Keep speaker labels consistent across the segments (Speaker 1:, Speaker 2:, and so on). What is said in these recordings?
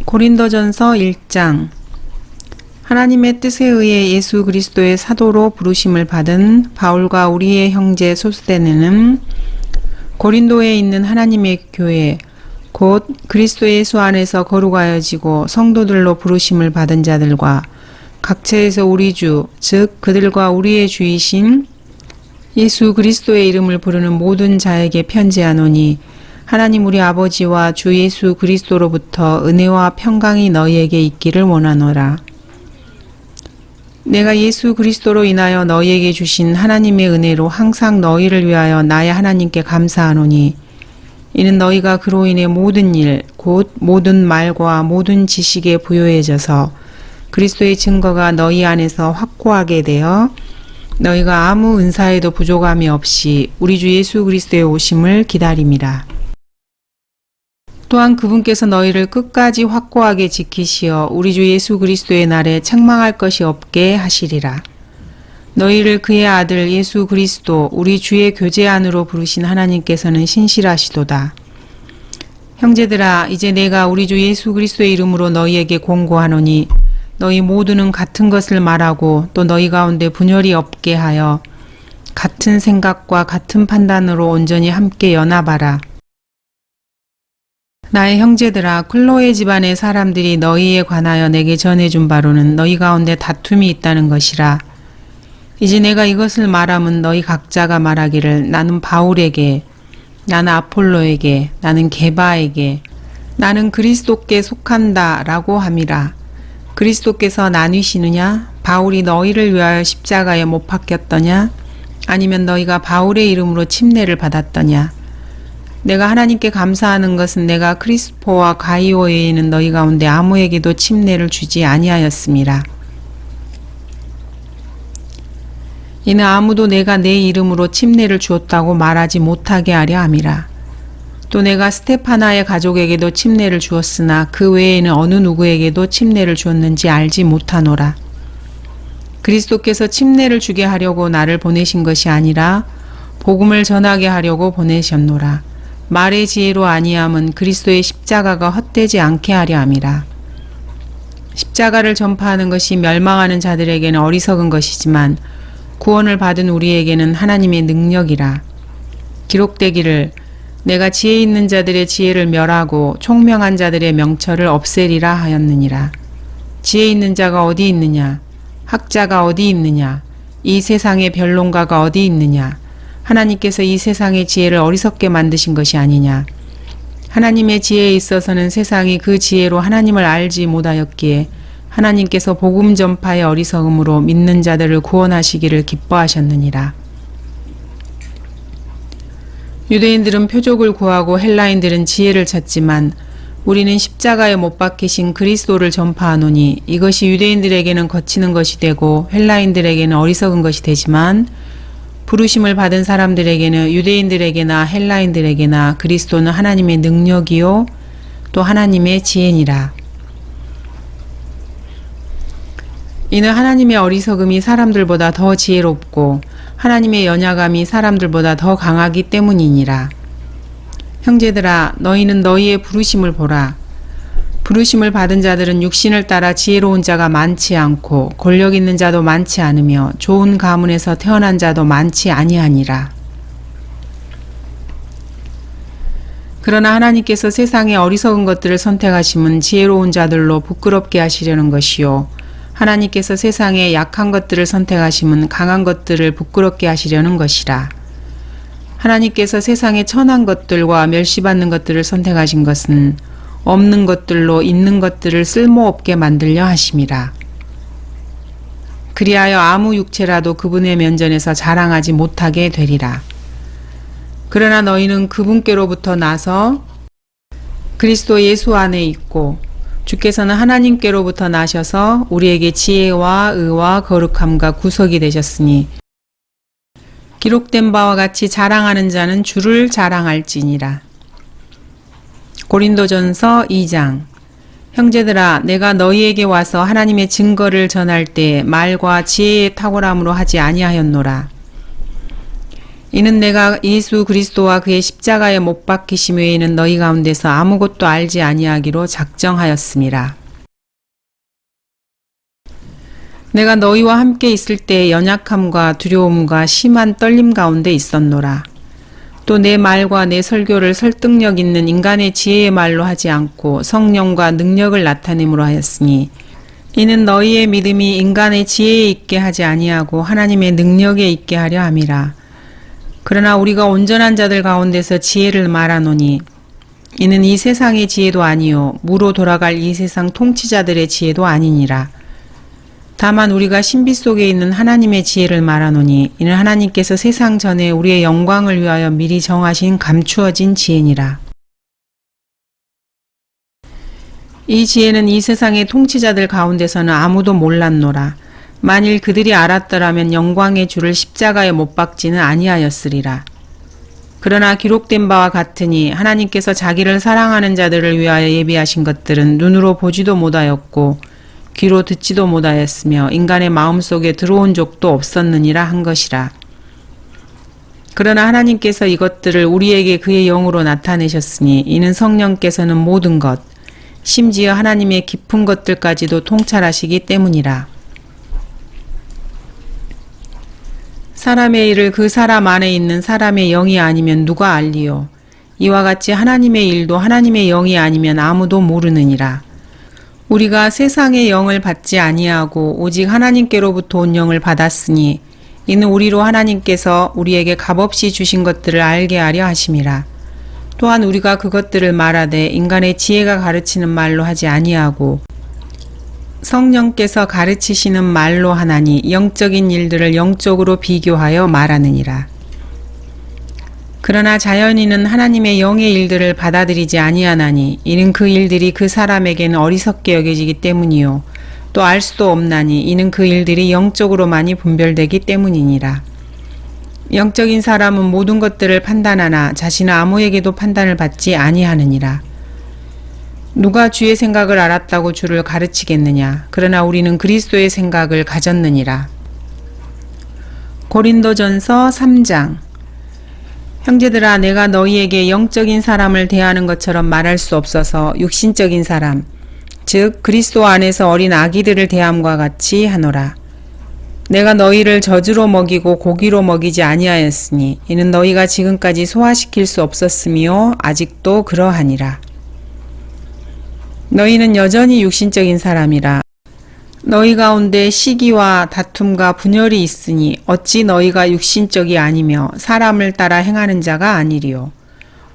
Speaker 1: 고린도전서 1장. 하나님의 뜻에 의해 예수 그리스도의 사도로 부르심을 받은 바울과 우리의 형제 소스데네는 고린도에 있는 하나님의 교회 곧 그리스도 예수 안에서 거룩하여지고 성도들로 부르심을 받은 자들과 각처에서 우리 주 즉 그들과 우리의 주이신 예수 그리스도의 이름을 부르는 모든 자에게 편지하노니 하나님 우리 아버지와 주 예수 그리스도로부터 은혜와 평강이 너희에게 있기를 원하노라. 내가 예수 그리스도로 인하여 너희에게 주신 하나님의 은혜로 항상 너희를 위하여 나의 하나님께 감사하노니 이는 너희가 그로 인해 모든 일 곧 모든 말과 모든 지식에 부요해져서 그리스도의 증거가 너희 안에서 확고하게 되어 너희가 아무 은사에도 부족함이 없이 우리 주 예수 그리스도의 오심을 기다림이라. 또한 그분께서 너희를 끝까지 확고하게 지키시어 우리 주 예수 그리스도의 날에 책망할 것이 없게 하시리라. 너희를 그의 아들 예수 그리스도 우리 주의 교제 안으로 부르신 하나님께서는 신실하시도다. 형제들아 이제 내가 우리 주 예수 그리스도의 이름으로 너희에게 공고하노니 너희 모두는 같은 것을 말하고 또 너희 가운데 분열이 없게 하여 같은 생각과 같은 판단으로 온전히 함께 연합하라. 나의 형제들아 클로에 집안의 사람들이 너희에 관하여 내게 전해준 바로는 너희 가운데 다툼이 있다는 것이라. 이제 내가 이것을 말함은 너희 각자가 말하기를 나는 바울에게, 나는 아폴로에게, 나는 게바에게, 나는 그리스도께 속한다 라고 함이라. 그리스도께서 나뉘시느냐? 바울이 너희를 위하여 십자가에 못 박혔더냐? 아니면 너희가 바울의 이름으로 침례를 받았더냐? 내가 하나님께 감사하는 것은 내가 크리스포와 가이오 외에는 너희 가운데 아무에게도 침례를 주지 아니하였음이라. 이는 아무도 내가 내 이름으로 침례를 주었다고 말하지 못하게 하려 함이라. 또 내가 스테파나의 가족에게도 침례를 주었으나 그 외에는 어느 누구에게도 침례를 주었는지 알지 못하노라. 그리스도께서 침례를 주게 하려고 나를 보내신 것이 아니라 복음을 전하게 하려고 보내셨노라. 말의 지혜로 아니함은 그리스도의 십자가가 헛되지 않게 하려 함이라. 십자가를 전파하는 것이 멸망하는 자들에게는 어리석은 것이지만 구원을 받은 우리에게는 하나님의 능력이라. 기록되기를 내가 지혜 있는 자들의 지혜를 멸하고 총명한 자들의 명철을 없애리라 하였느니라. 지혜 있는 자가 어디 있느냐? 학자가 어디 있느냐? 이 세상의 변론가가 어디 있느냐? 하나님께서 이 세상의 지혜를 어리석게 만드신 것이 아니냐. 하나님의 지혜에 있어서는 세상이 그 지혜로 하나님을 알지 못하였기에 하나님께서 복음 전파의 어리석음으로 믿는 자들을 구원하시기를 기뻐하셨느니라. 유대인들은 표적을 구하고 헬라인들은 지혜를 찾지만 우리는 십자가에 못 박히신 그리스도를 전파하노니 이것이 유대인들에게는 거치는 것이 되고 헬라인들에게는 어리석은 것이 되지만 부르심을 받은 사람들에게는 유대인들에게나 헬라인들에게나 그리스도는 하나님의 능력이요 또 하나님의 지혜니라. 이는 하나님의 어리석음이 사람들보다 더 지혜롭고 하나님의 연약함이 사람들보다 더 강하기 때문이니라. 형제들아 너희는 너희의 부르심을 보라. 부르심을 받은 자들은 육신을 따라 지혜로운 자가 많지 않고 권력 있는 자도 많지 않으며 좋은 가문에서 태어난 자도 많지 아니하니라. 그러나 하나님께서 세상의 어리석은 것들을 선택하심은 지혜로운 자들로 부끄럽게 하시려는 것이요 하나님께서 세상의 약한 것들을 선택하심은 강한 것들을 부끄럽게 하시려는 것이라. 하나님께서 세상의 천한 것들과 멸시받는 것들을 선택하신 것은 없는 것들로 있는 것들을 쓸모없게 만들려 하심이라. 그리하여 아무 육체라도 그분의 면전에서 자랑하지 못하게 되리라. 그러나 너희는 그분께로부터 나서 그리스도 예수 안에 있고 주께서는 하나님께로부터 나셔서 우리에게 지혜와 의와 거룩함과 구속이 되셨으니 기록된 바와 같이 자랑하는 자는 주를 자랑할지니라. 고린도전서 2장. 형제들아 내가 너희에게 와서 하나님의 증거를 전할 때 말과 지혜의 탁월함으로 하지 아니하였노라. 이는 내가 예수 그리스도와 그의 십자가에 못 박히심 외에는 너희 가운데서 아무것도 알지 아니하기로 작정하였음이라. 내가 너희와 함께 있을 때 연약함과 두려움과 심한 떨림 가운데 있었노라. 또 내 말과 내 설교를 설득력 있는 인간의 지혜의 말로 하지 않고 성령과 능력을 나타냄으로 하였으니 이는 너희의 믿음이 인간의 지혜에 있게 하지 아니하고 하나님의 능력에 있게 하려 함이라. 그러나 우리가 온전한 자들 가운데서 지혜를 말하노니 이는 이 세상의 지혜도 아니요 무로 돌아갈 이 세상 통치자들의 지혜도 아니니라. 다만 우리가 신비 속에 있는 하나님의 지혜를 말하노니 이는 하나님께서 세상 전에 우리의 영광을 위하여 미리 정하신 감추어진 지혜니라. 이 지혜는 이 세상의 통치자들 가운데서는 아무도 몰랐노라. 만일 그들이 알았더라면 영광의 주를 십자가에 못 박지는 아니하였으리라. 그러나 기록된 바와 같으니 하나님께서 자기를 사랑하는 자들을 위하여 예비하신 것들은 눈으로 보지도 못하였고 귀로 듣지도 못하였으며 인간의 마음속에 들어온 적도 없었느니라 한 것이라. 그러나 하나님께서 이것들을 우리에게 그의 영으로 나타내셨으니 이는 성령께서는 모든 것, 심지어 하나님의 깊은 것들까지도 통찰하시기 때문이라. 사람의 일을 그 사람 안에 있는 사람의 영이 아니면 누가 알리요? 이와 같이 하나님의 일도 하나님의 영이 아니면 아무도 모르느니라. 우리가 세상의 영을 받지 아니하고 오직 하나님께로부터 온 영을 받았으니 이는 우리로 하나님께서 우리에게 값없이 주신 것들을 알게 하려 하심이라. 또한 우리가 그것들을 말하되 인간의 지혜가 가르치는 말로 하지 아니하고 성령께서 가르치시는 말로 하나니 영적인 일들을 영적으로 비교하여 말하느니라. 그러나 자연인은 하나님의 영의 일들을 받아들이지 아니하나니 이는 그 일들이 그 사람에게는 어리석게 여겨지기 때문이요 또 알 수도 없나니 이는 그 일들이 영적으로만이 분별되기 때문이니라. 영적인 사람은 모든 것들을 판단하나 자신은 아무에게도 판단을 받지 아니하느니라. 누가 주의 생각을 알았다고 주를 가르치겠느냐? 그러나 우리는 그리스도의 생각을 가졌느니라. 고린도전서 3장. 형제들아, 내가 너희에게 영적인 사람을 대하는 것처럼 말할 수 없어서 육신적인 사람, 즉 그리스도 안에서 어린 아기들을 대함과 같이 하노라. 내가 너희를 젖으로 먹이고 고기로 먹이지 아니하였으니 이는 너희가 지금까지 소화시킬 수 없었으며 아직도 그러하니라. 너희는 여전히 육신적인 사람이라. 너희 가운데 시기와 다툼과 분열이 있으니 어찌 너희가 육신적이 아니며 사람을 따라 행하는 자가 아니리요.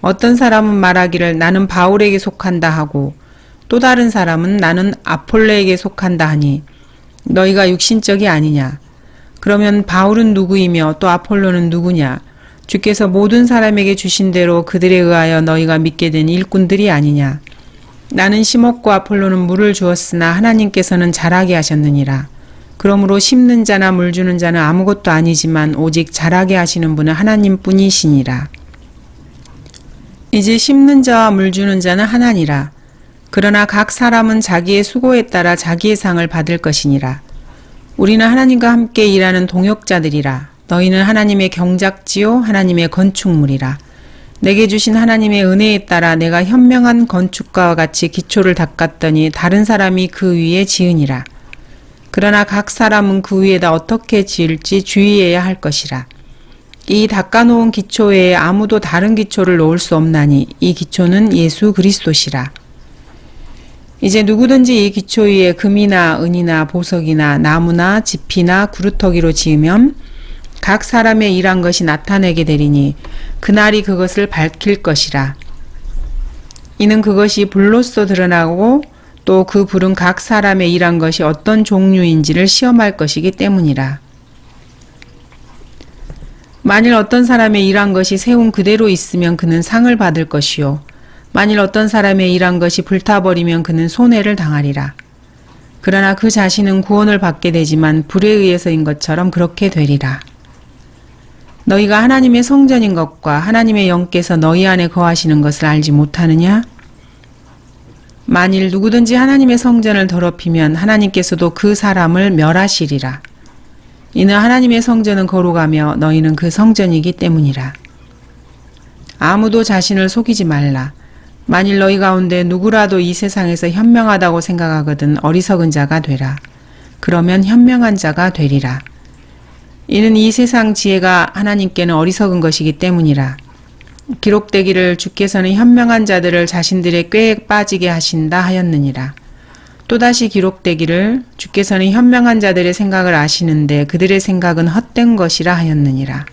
Speaker 1: 어떤 사람은 말하기를 나는 바울에게 속한다 하고 또 다른 사람은 나는 아폴로에게 속한다 하니 너희가 육신적이 아니냐. 그러면 바울은 누구이며 또 아폴로는 누구냐. 주께서 모든 사람에게 주신 대로 그들에 의하여 너희가 믿게 된 일꾼들이 아니냐. 나는 심었고 아폴로는 물을 주었으나 하나님께서는 자라게 하셨느니라. 그러므로 심는 자나 물 주는 자는 아무것도 아니지만 오직 자라게 하시는 분은 하나님뿐이시니라. 이제 심는 자와 물 주는 자는 하나니라. 그러나 각 사람은 자기의 수고에 따라 자기의 상을 받을 것이니라. 우리는 하나님과 함께 일하는 동역자들이라. 너희는 하나님의 경작지요 하나님의 건축물이라. 내게 주신 하나님의 은혜에 따라 내가 현명한 건축가와 같이 기초를 닦았더니 다른 사람이 그 위에 지으니라. 그러나 각 사람은 그 위에다 어떻게 지을지 주의해야 할 것이라. 이 닦아놓은 기초 외에 아무도 다른 기초를 놓을 수 없나니 이 기초는 예수 그리스도시라. 이제 누구든지 이 기초 위에 금이나 은이나 보석이나 나무나 지피나 구루터기로 지으면 각 사람의 일한 것이 나타내게 되리니 그날이 그것을 밝힐 것이라. 이는 그것이 불로써 드러나고 또 그 불은 각 사람의 일한 것이 어떤 종류인지를 시험할 것이기 때문이라. 만일 어떤 사람의 일한 것이 세운 그대로 있으면 그는 상을 받을 것이요. 만일 어떤 사람의 일한 것이 불타버리면 그는 손해를 당하리라. 그러나 그 자신은 구원을 받게 되지만 불에 의해서인 것처럼 그렇게 되리라. 너희가 하나님의 성전인 것과 하나님의 영께서 너희 안에 거하시는 것을 알지 못하느냐? 만일 누구든지 하나님의 성전을 더럽히면 하나님께서도 그 사람을 멸하시리라. 이는 하나님의 성전은 거룩하며 너희는 그 성전이기 때문이라. 아무도 자신을 속이지 말라. 만일 너희 가운데 누구라도 이 세상에서 현명하다고 생각하거든 어리석은 자가 되라. 그러면 현명한 자가 되리라. 이는 이 세상 지혜가 하나님께는 어리석은 것이기 때문이라. 기록되기를 주께서는 현명한 자들을 자신들의 꾀에 빠지게 하신다 하였느니라. 또다시 기록되기를 주께서는 현명한 자들의 생각을 아시는데 그들의 생각은 헛된 것이라 하였느니라.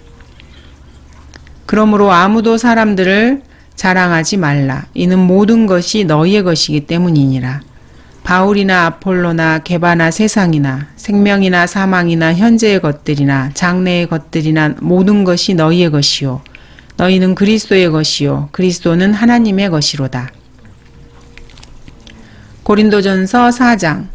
Speaker 1: 그러므로 아무도 사람들을 자랑하지 말라. 이는 모든 것이 너희의 것이기 때문이니라. 바울이나 아폴로나 게바나 세상이나 생명이나 사망이나 현재의 것들이나 장래의 것들이나 모든 것이 너희의 것이요 너희는 그리스도의 것이요 그리스도는 하나님의 것이로다. 고린도전서 4장.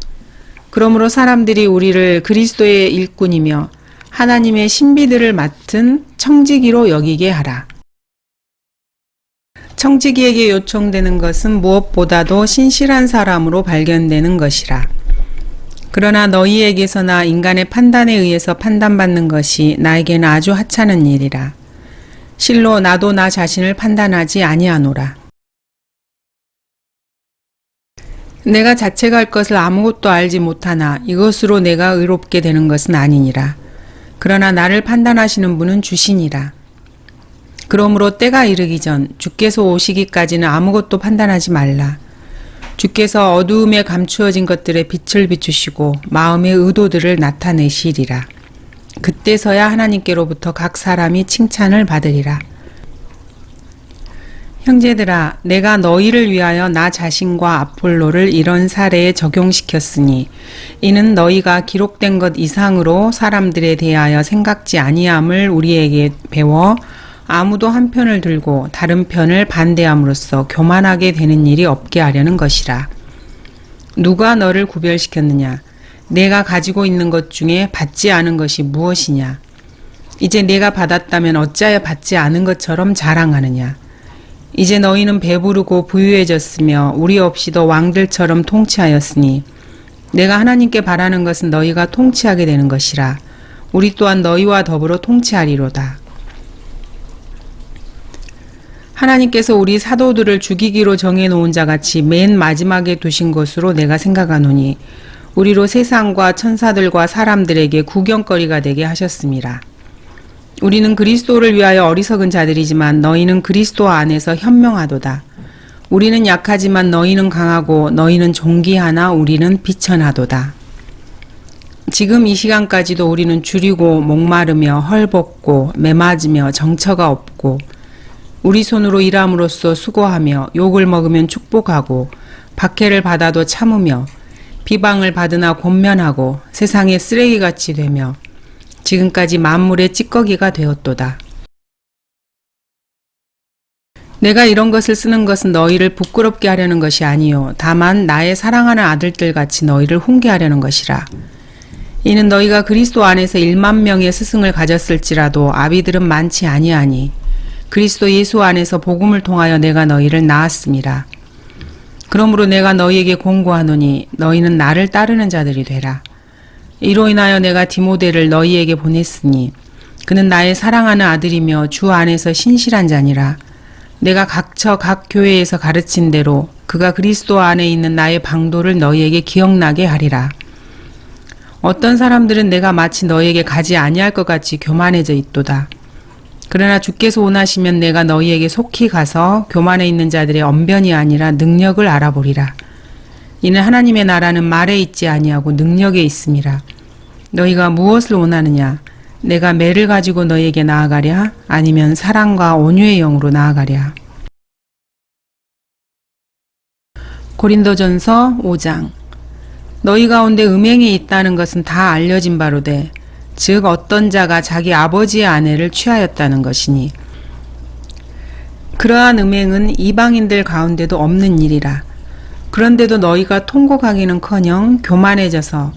Speaker 1: 그러므로 사람들이 우리를 그리스도의 일꾼이며 하나님의 신비들을 맡은 청지기로 여기게 하라. 청지기에게 요청되는 것은 무엇보다도 신실한 사람으로 발견되는 것이라. 그러나 너희에게서나 인간의 판단에 의해서 판단받는 것이 나에게는 아주 하찮은 일이라. 실로 나도 나 자신을 판단하지 아니하노라. 내가 자책할 것을 아무것도 알지 못하나 이것으로 내가 의롭게 되는 것은 아니니라. 그러나 나를 판단하시는 분은 주시니라. 그러므로 때가 이르기 전 주께서 오시기까지는 아무것도 판단하지 말라. 주께서 어두움에 감추어진 것들의 빛을 비추시고 마음의 의도들을 나타내시리라. 그때서야 하나님께로부터 각 사람이 칭찬을 받으리라. 형제들아, 내가 너희를 위하여 나 자신과 아폴로를 이런 사례에 적용시켰으니 이는 너희가 기록된 것 이상으로 사람들에 대하여 생각지 아니함을 우리에게 배워 아무도 한 편을 들고 다른 편을 반대함으로써 교만하게 되는 일이 없게 하려는 것이라. 누가 너를 구별시켰느냐? 내가 가지고 있는 것 중에 받지 않은 것이 무엇이냐? 이제 내가 받았다면 어찌하여 받지 않은 것처럼 자랑하느냐? 이제 너희는 배부르고 부유해졌으며 우리 없이도 왕들처럼 통치하였으니 내가 하나님께 바라는 것은 너희가 통치하게 되는 것이라. 우리 또한 너희와 더불어 통치하리로다. 하나님께서 우리 사도들을 죽이기로 정해놓은 자같이 맨 마지막에 두신 것으로 내가 생각하노니 우리로 세상과 천사들과 사람들에게 구경거리가 되게 하셨습니다. 우리는 그리스도를 위하여 어리석은 자들이지만 너희는 그리스도 안에서 현명하도다. 우리는 약하지만 너희는 강하고 너희는 존귀하나 우리는 비천하도다. 지금 이 시간까지도 우리는 줄이고 목마르며 헐벗고 매맞으며 정처가 없고 우리 손으로 일함으로써 수고하며 욕을 먹으면 축복하고 박해를 받아도 참으며 비방을 받으나 권면하고 세상의 쓰레기같이 되며 지금까지 만물의 찌꺼기가 되었도다. 내가 이런 것을 쓰는 것은 너희를 부끄럽게 하려는 것이 아니요 다만 나의 사랑하는 아들들 같이 너희를 훈계하려는 것이라. 이는 너희가 그리스도 안에서 1만 명의 스승을 가졌을지라도 아비들은 많지 아니하니 그리스도 예수 안에서 복음을 통하여 내가 너희를 낳았습니다. 그러므로 내가 너희에게 공고하노니 너희는 나를 따르는 자들이 되라. 이로 인하여 내가 디모데를 너희에게 보냈으니 그는 나의 사랑하는 아들이며 주 안에서 신실한 자니라. 내가 각처 각 교회에서 가르친 대로 그가 그리스도 안에 있는 나의 방도를 너희에게 기억나게 하리라. 어떤 사람들은 내가 마치 너희에게 가지 아니할 것 같이 교만해져 있도다. 그러나 주께서 원하시면 내가 너희에게 속히 가서 교만해 있는 자들의 언변이 아니라 능력을 알아보리라. 이는 하나님의 나라는 말에 있지 아니하고 능력에 있음이라. 너희가 무엇을 원하느냐? 내가 매를 가지고 너희에게 나아가랴? 아니면 사랑과 온유의 영으로 나아가랴? 고린도전서 5장. 너희 가운데 음행이 있다는 것은 다 알려진 바로되 즉 어떤 자가 자기 아버지의 아내를 취하였다는 것이니 그러한 음행은 이방인들 가운데도 없는 일이라. 그런데도 너희가 통곡하기는커녕 교만해져서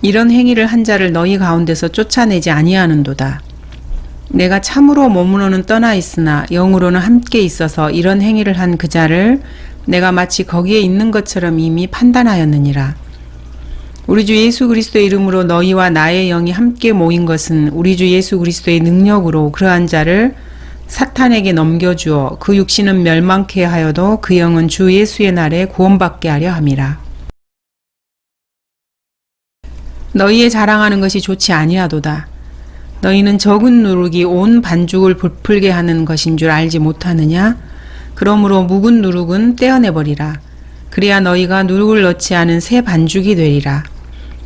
Speaker 1: 이런 행위를 한 자를 너희 가운데서 쫓아내지 아니하는도다. 내가 참으로 몸으로는 떠나 있으나 영으로는 함께 있어서 이런 행위를 한 그 자를 내가 마치 거기에 있는 것처럼 이미 판단하였느니라. 우리 주 예수 그리스도의 이름으로 너희와 나의 영이 함께 모인 것은 우리 주 예수 그리스도의 능력으로 그러한 자를 사탄에게 넘겨주어 그 육신은 멸망케 하여도 그 영은 주 예수의 날에 구원받게 하려 함이라. 너희의 자랑하는 것이 좋지 아니하도다. 너희는 적은 누룩이 온 반죽을 부풀게 하는 것인 줄 알지 못하느냐? 그러므로 묵은 누룩은 떼어내버리라. 그래야 너희가 누룩을 넣지 않은 새 반죽이 되리라.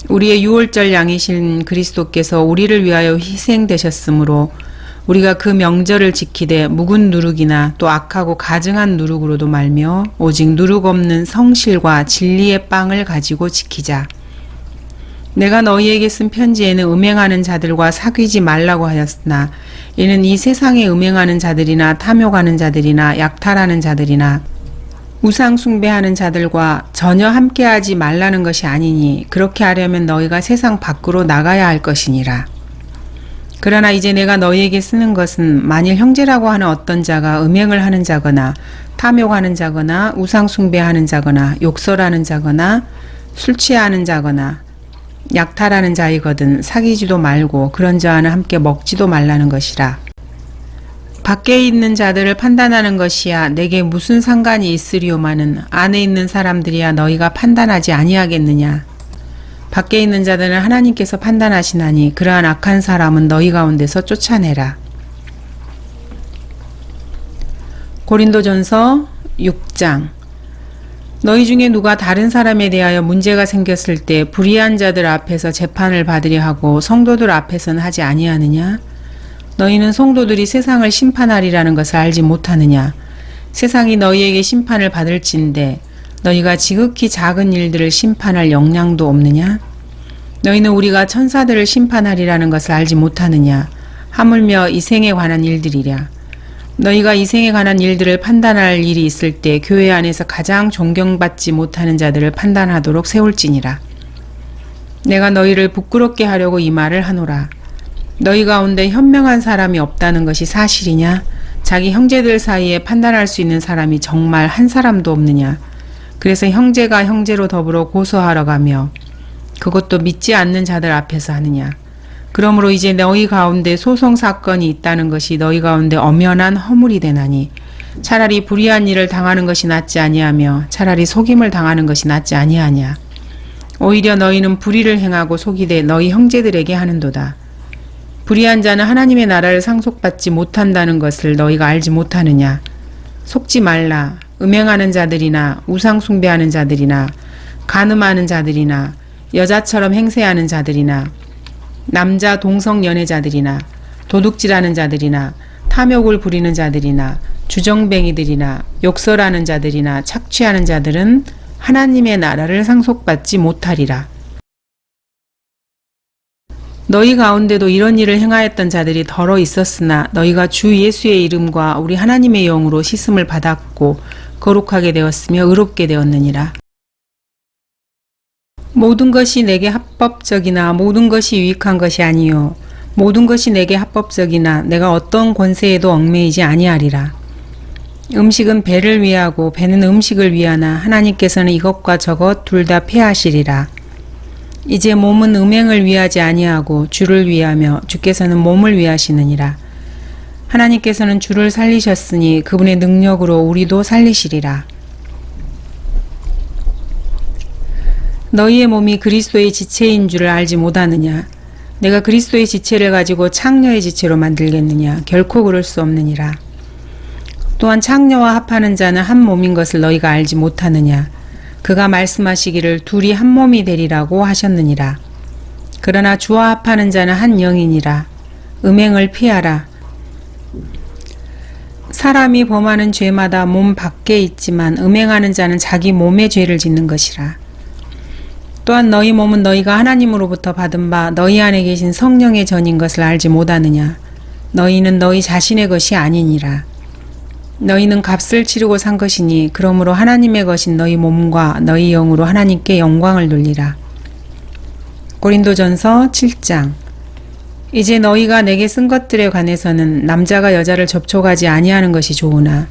Speaker 1: 우리의 유월절 양이신 그리스도께서 우리를 위하여 희생되셨으므로 우리가 그 명절을 지키되 묵은 누룩이나 또 악하고 가증한 누룩으로도 말며 오직 누룩 없는 성실과 진리의 빵을 가지고 지키자. 내가 너희에게 쓴 편지에는 음행하는 자들과 사귀지 말라고 하였으나 이는 이 세상에 음행하는 자들이나 탐욕하는 자들이나 약탈하는 자들이나 우상 숭배하는 자들과 전혀 함께하지 말라는 것이 아니니 그렇게 하려면 너희가 세상 밖으로 나가야 할 것이니라. 그러나 이제 내가 너희에게 쓰는 것은 만일 형제라고 하는 어떤 자가 음행을 하는 자거나 탐욕하는 자거나 우상 숭배하는 자거나 욕설하는 자거나 술 취하는 자거나 약탈하는 자이거든 사귀지도 말고 그런 자와는 함께 먹지도 말라는 것이라. 밖에 있는 자들을 판단하는 것이야 내게 무슨 상관이 있으리오마는 안에 있는 사람들이야 너희가 판단하지 아니하겠느냐. 밖에 있는 자들은 하나님께서 판단하시나니 그러한 악한 사람은 너희 가운데서 쫓아내라. 고린도전서 6장. 너희 중에 누가 다른 사람에 대하여 문제가 생겼을 때 불의한 자들 앞에서 재판을 받으려 하고 성도들 앞에서는 하지 아니하느냐? 너희는 성도들이 세상을 심판하리라는 것을 알지 못하느냐? 세상이 너희에게 심판을 받을진데 너희가 지극히 작은 일들을 심판할 역량도 없느냐? 너희는 우리가 천사들을 심판하리라는 것을 알지 못하느냐? 하물며 이 생에 관한 일들이랴. 너희가 이 생에 관한 일들을 판단할 일이 있을 때 교회 안에서 가장 존경받지 못하는 자들을 판단하도록 세울지니라. 내가 너희를 부끄럽게 하려고 이 말을 하노라. 너희 가운데 현명한 사람이 없다는 것이 사실이냐? 자기 형제들 사이에 판단할 수 있는 사람이 정말 한 사람도 없느냐? 그래서 형제가 형제로 더불어 고소하러 가며 그것도 믿지 않는 자들 앞에서 하느냐? 그러므로 이제 너희 가운데 소송 사건이 있다는 것이 너희 가운데 엄연한 허물이 되나니 차라리 불의한 일을 당하는 것이 낫지 아니하며 차라리 속임을 당하는 것이 낫지 아니하냐. 오히려 너희는 불의를 행하고 속이되 너희 형제들에게 하는도다. 불의한 자는 하나님의 나라를 상속받지 못한다는 것을 너희가 알지 못하느냐. 속지 말라. 음행하는 자들이나 우상 숭배하는 자들이나 간음하는 자들이나 여자처럼 행세하는 자들이나 남자 동성 연애자들이나 도둑질하는 자들이나 탐욕을 부리는 자들이나 주정뱅이들이나 욕설하는 자들이나 착취하는 자들은 하나님의 나라를 상속받지 못하리라. 너희 가운데도 이런 일을 행하였던 자들이 더러 있었으나 너희가 주 예수의 이름과 우리 하나님의 영으로 씻음을 받았고 거룩하게 되었으며 의롭게 되었느니라. 모든 것이 내게 합법적이나 모든 것이 유익한 것이 아니요 모든 것이 내게 합법적이나 내가 어떤 권세에도 얽매이지 아니하리라. 음식은 배를 위하고 배는 음식을 위하나 하나님께서는 이것과 저것 둘 다 폐하시리라. 이제 몸은 음행을 위하지 아니하고 주를 위하며 주께서는 몸을 위하시느니라. 하나님께서는 주를 살리셨으니 그분의 능력으로 우리도 살리시리라. 너희의 몸이 그리스도의 지체인 줄을 알지 못하느냐? 내가 그리스도의 지체를 가지고 창녀의 지체로 만들겠느냐? 결코 그럴 수 없느니라. 또한 창녀와 합하는 자는 한 몸인 것을 너희가 알지 못하느냐? 그가 말씀하시기를 둘이 한 몸이 되리라고 하셨느니라. 그러나 주와 합하는 자는 한 영이니라. 음행을 피하라. 사람이 범하는 죄마다 몸 밖에 있지만 음행하는 자는 자기 몸에 죄를 짓는 것이라. 또한 너희 몸은 너희가 하나님으로부터 받은 바 너희 안에 계신 성령의 전인 것을 알지 못하느냐. 너희는 너희 자신의 것이 아니니라. 너희는 값을 치르고 산 것이니 그러므로 하나님의 것인 너희 몸과 너희 영으로 하나님께 영광을 돌리라. 고린도전서 7장. 이제 너희가 내게 쓴 것들에 관해서는 남자가 여자를 접촉하지 아니하는 것이 좋으나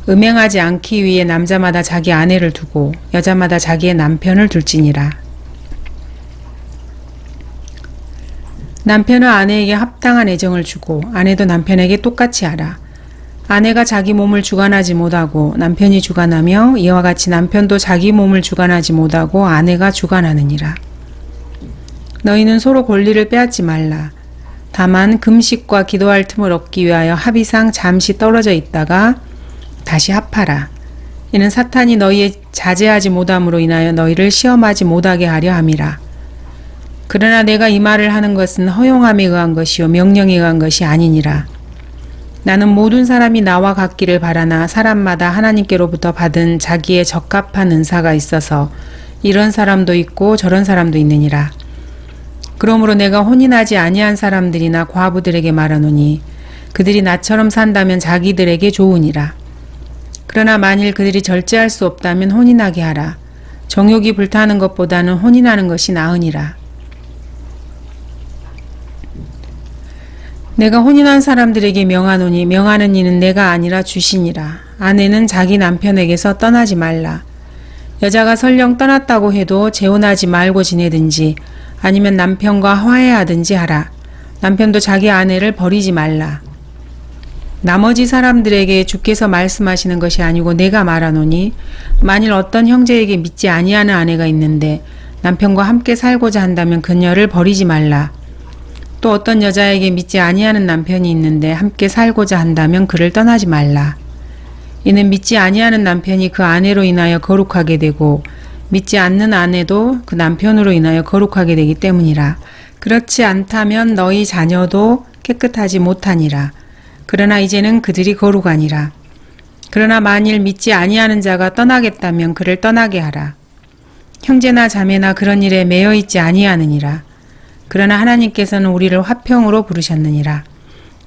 Speaker 1: 음행하지 않기 위해 남자마다 자기 아내를 두고 여자마다 자기의 남편을 둘지니라. 남편은 아내에게 합당한 애정을 주고 아내도 남편에게 똑같이 하라. 아내가 자기 몸을 주관하지 못하고 남편이 주관하며 이와 같이 남편도 자기 몸을 주관하지 못하고 아내가 주관하느니라. 너희는 서로 권리를 빼앗지 말라. 다만 금식과 기도할 틈을 얻기 위하여 합의상 잠시 떨어져 있다가 다시 합하라. 이는 사탄이 너희의 자제하지 못함으로 인하여 너희를 시험하지 못하게 하려 함이라. 그러나 내가 이 말을 하는 것은 허용함에 의한 것이요 명령에 의한 것이 아니니라. 나는 모든 사람이 나와 같기를 바라나 사람마다 하나님께로부터 받은 자기의 적합한 은사가 있어서 이런 사람도 있고 저런 사람도 있느니라. 그러므로 내가 혼인하지 아니한 사람들이나 과부들에게 말하노니 그들이 나처럼 산다면 자기들에게 좋으니라. 그러나 만일 그들이 절제할 수 없다면 혼인하게 하라. 정욕이 불타는 것보다는 혼인하는 것이 나으니라. 내가 혼인한 사람들에게 명하노니 명하는 이는 내가 아니라 주시니라. 아내는 자기 남편에게서 떠나지 말라. 여자가 설령 떠났다고 해도 재혼하지 말고 지내든지 아니면 남편과 화해하든지 하라. 남편도 자기 아내를 버리지 말라. 나머지 사람들에게 주께서 말씀하시는 것이 아니고 내가 말하노니 만일 어떤 형제에게 믿지 아니하는 아내가 있는데 남편과 함께 살고자 한다면 그녀를 버리지 말라. 또 어떤 여자에게 믿지 아니하는 남편이 있는데 함께 살고자 한다면 그를 떠나지 말라. 이는 믿지 아니하는 남편이 그 아내로 인하여 거룩하게 되고 믿지 않는 아내도 그 남편으로 인하여 거룩하게 되기 때문이라. 그렇지 않다면 너희 자녀도 깨끗하지 못하니라. 그러나 이제는 그들이 거룩하니라. 그러나 만일 믿지 아니하는 자가 떠나겠다면 그를 떠나게 하라. 형제나 자매나 그런 일에 매여 있지 아니하느니라. 그러나 하나님께서는 우리를 화평으로 부르셨느니라.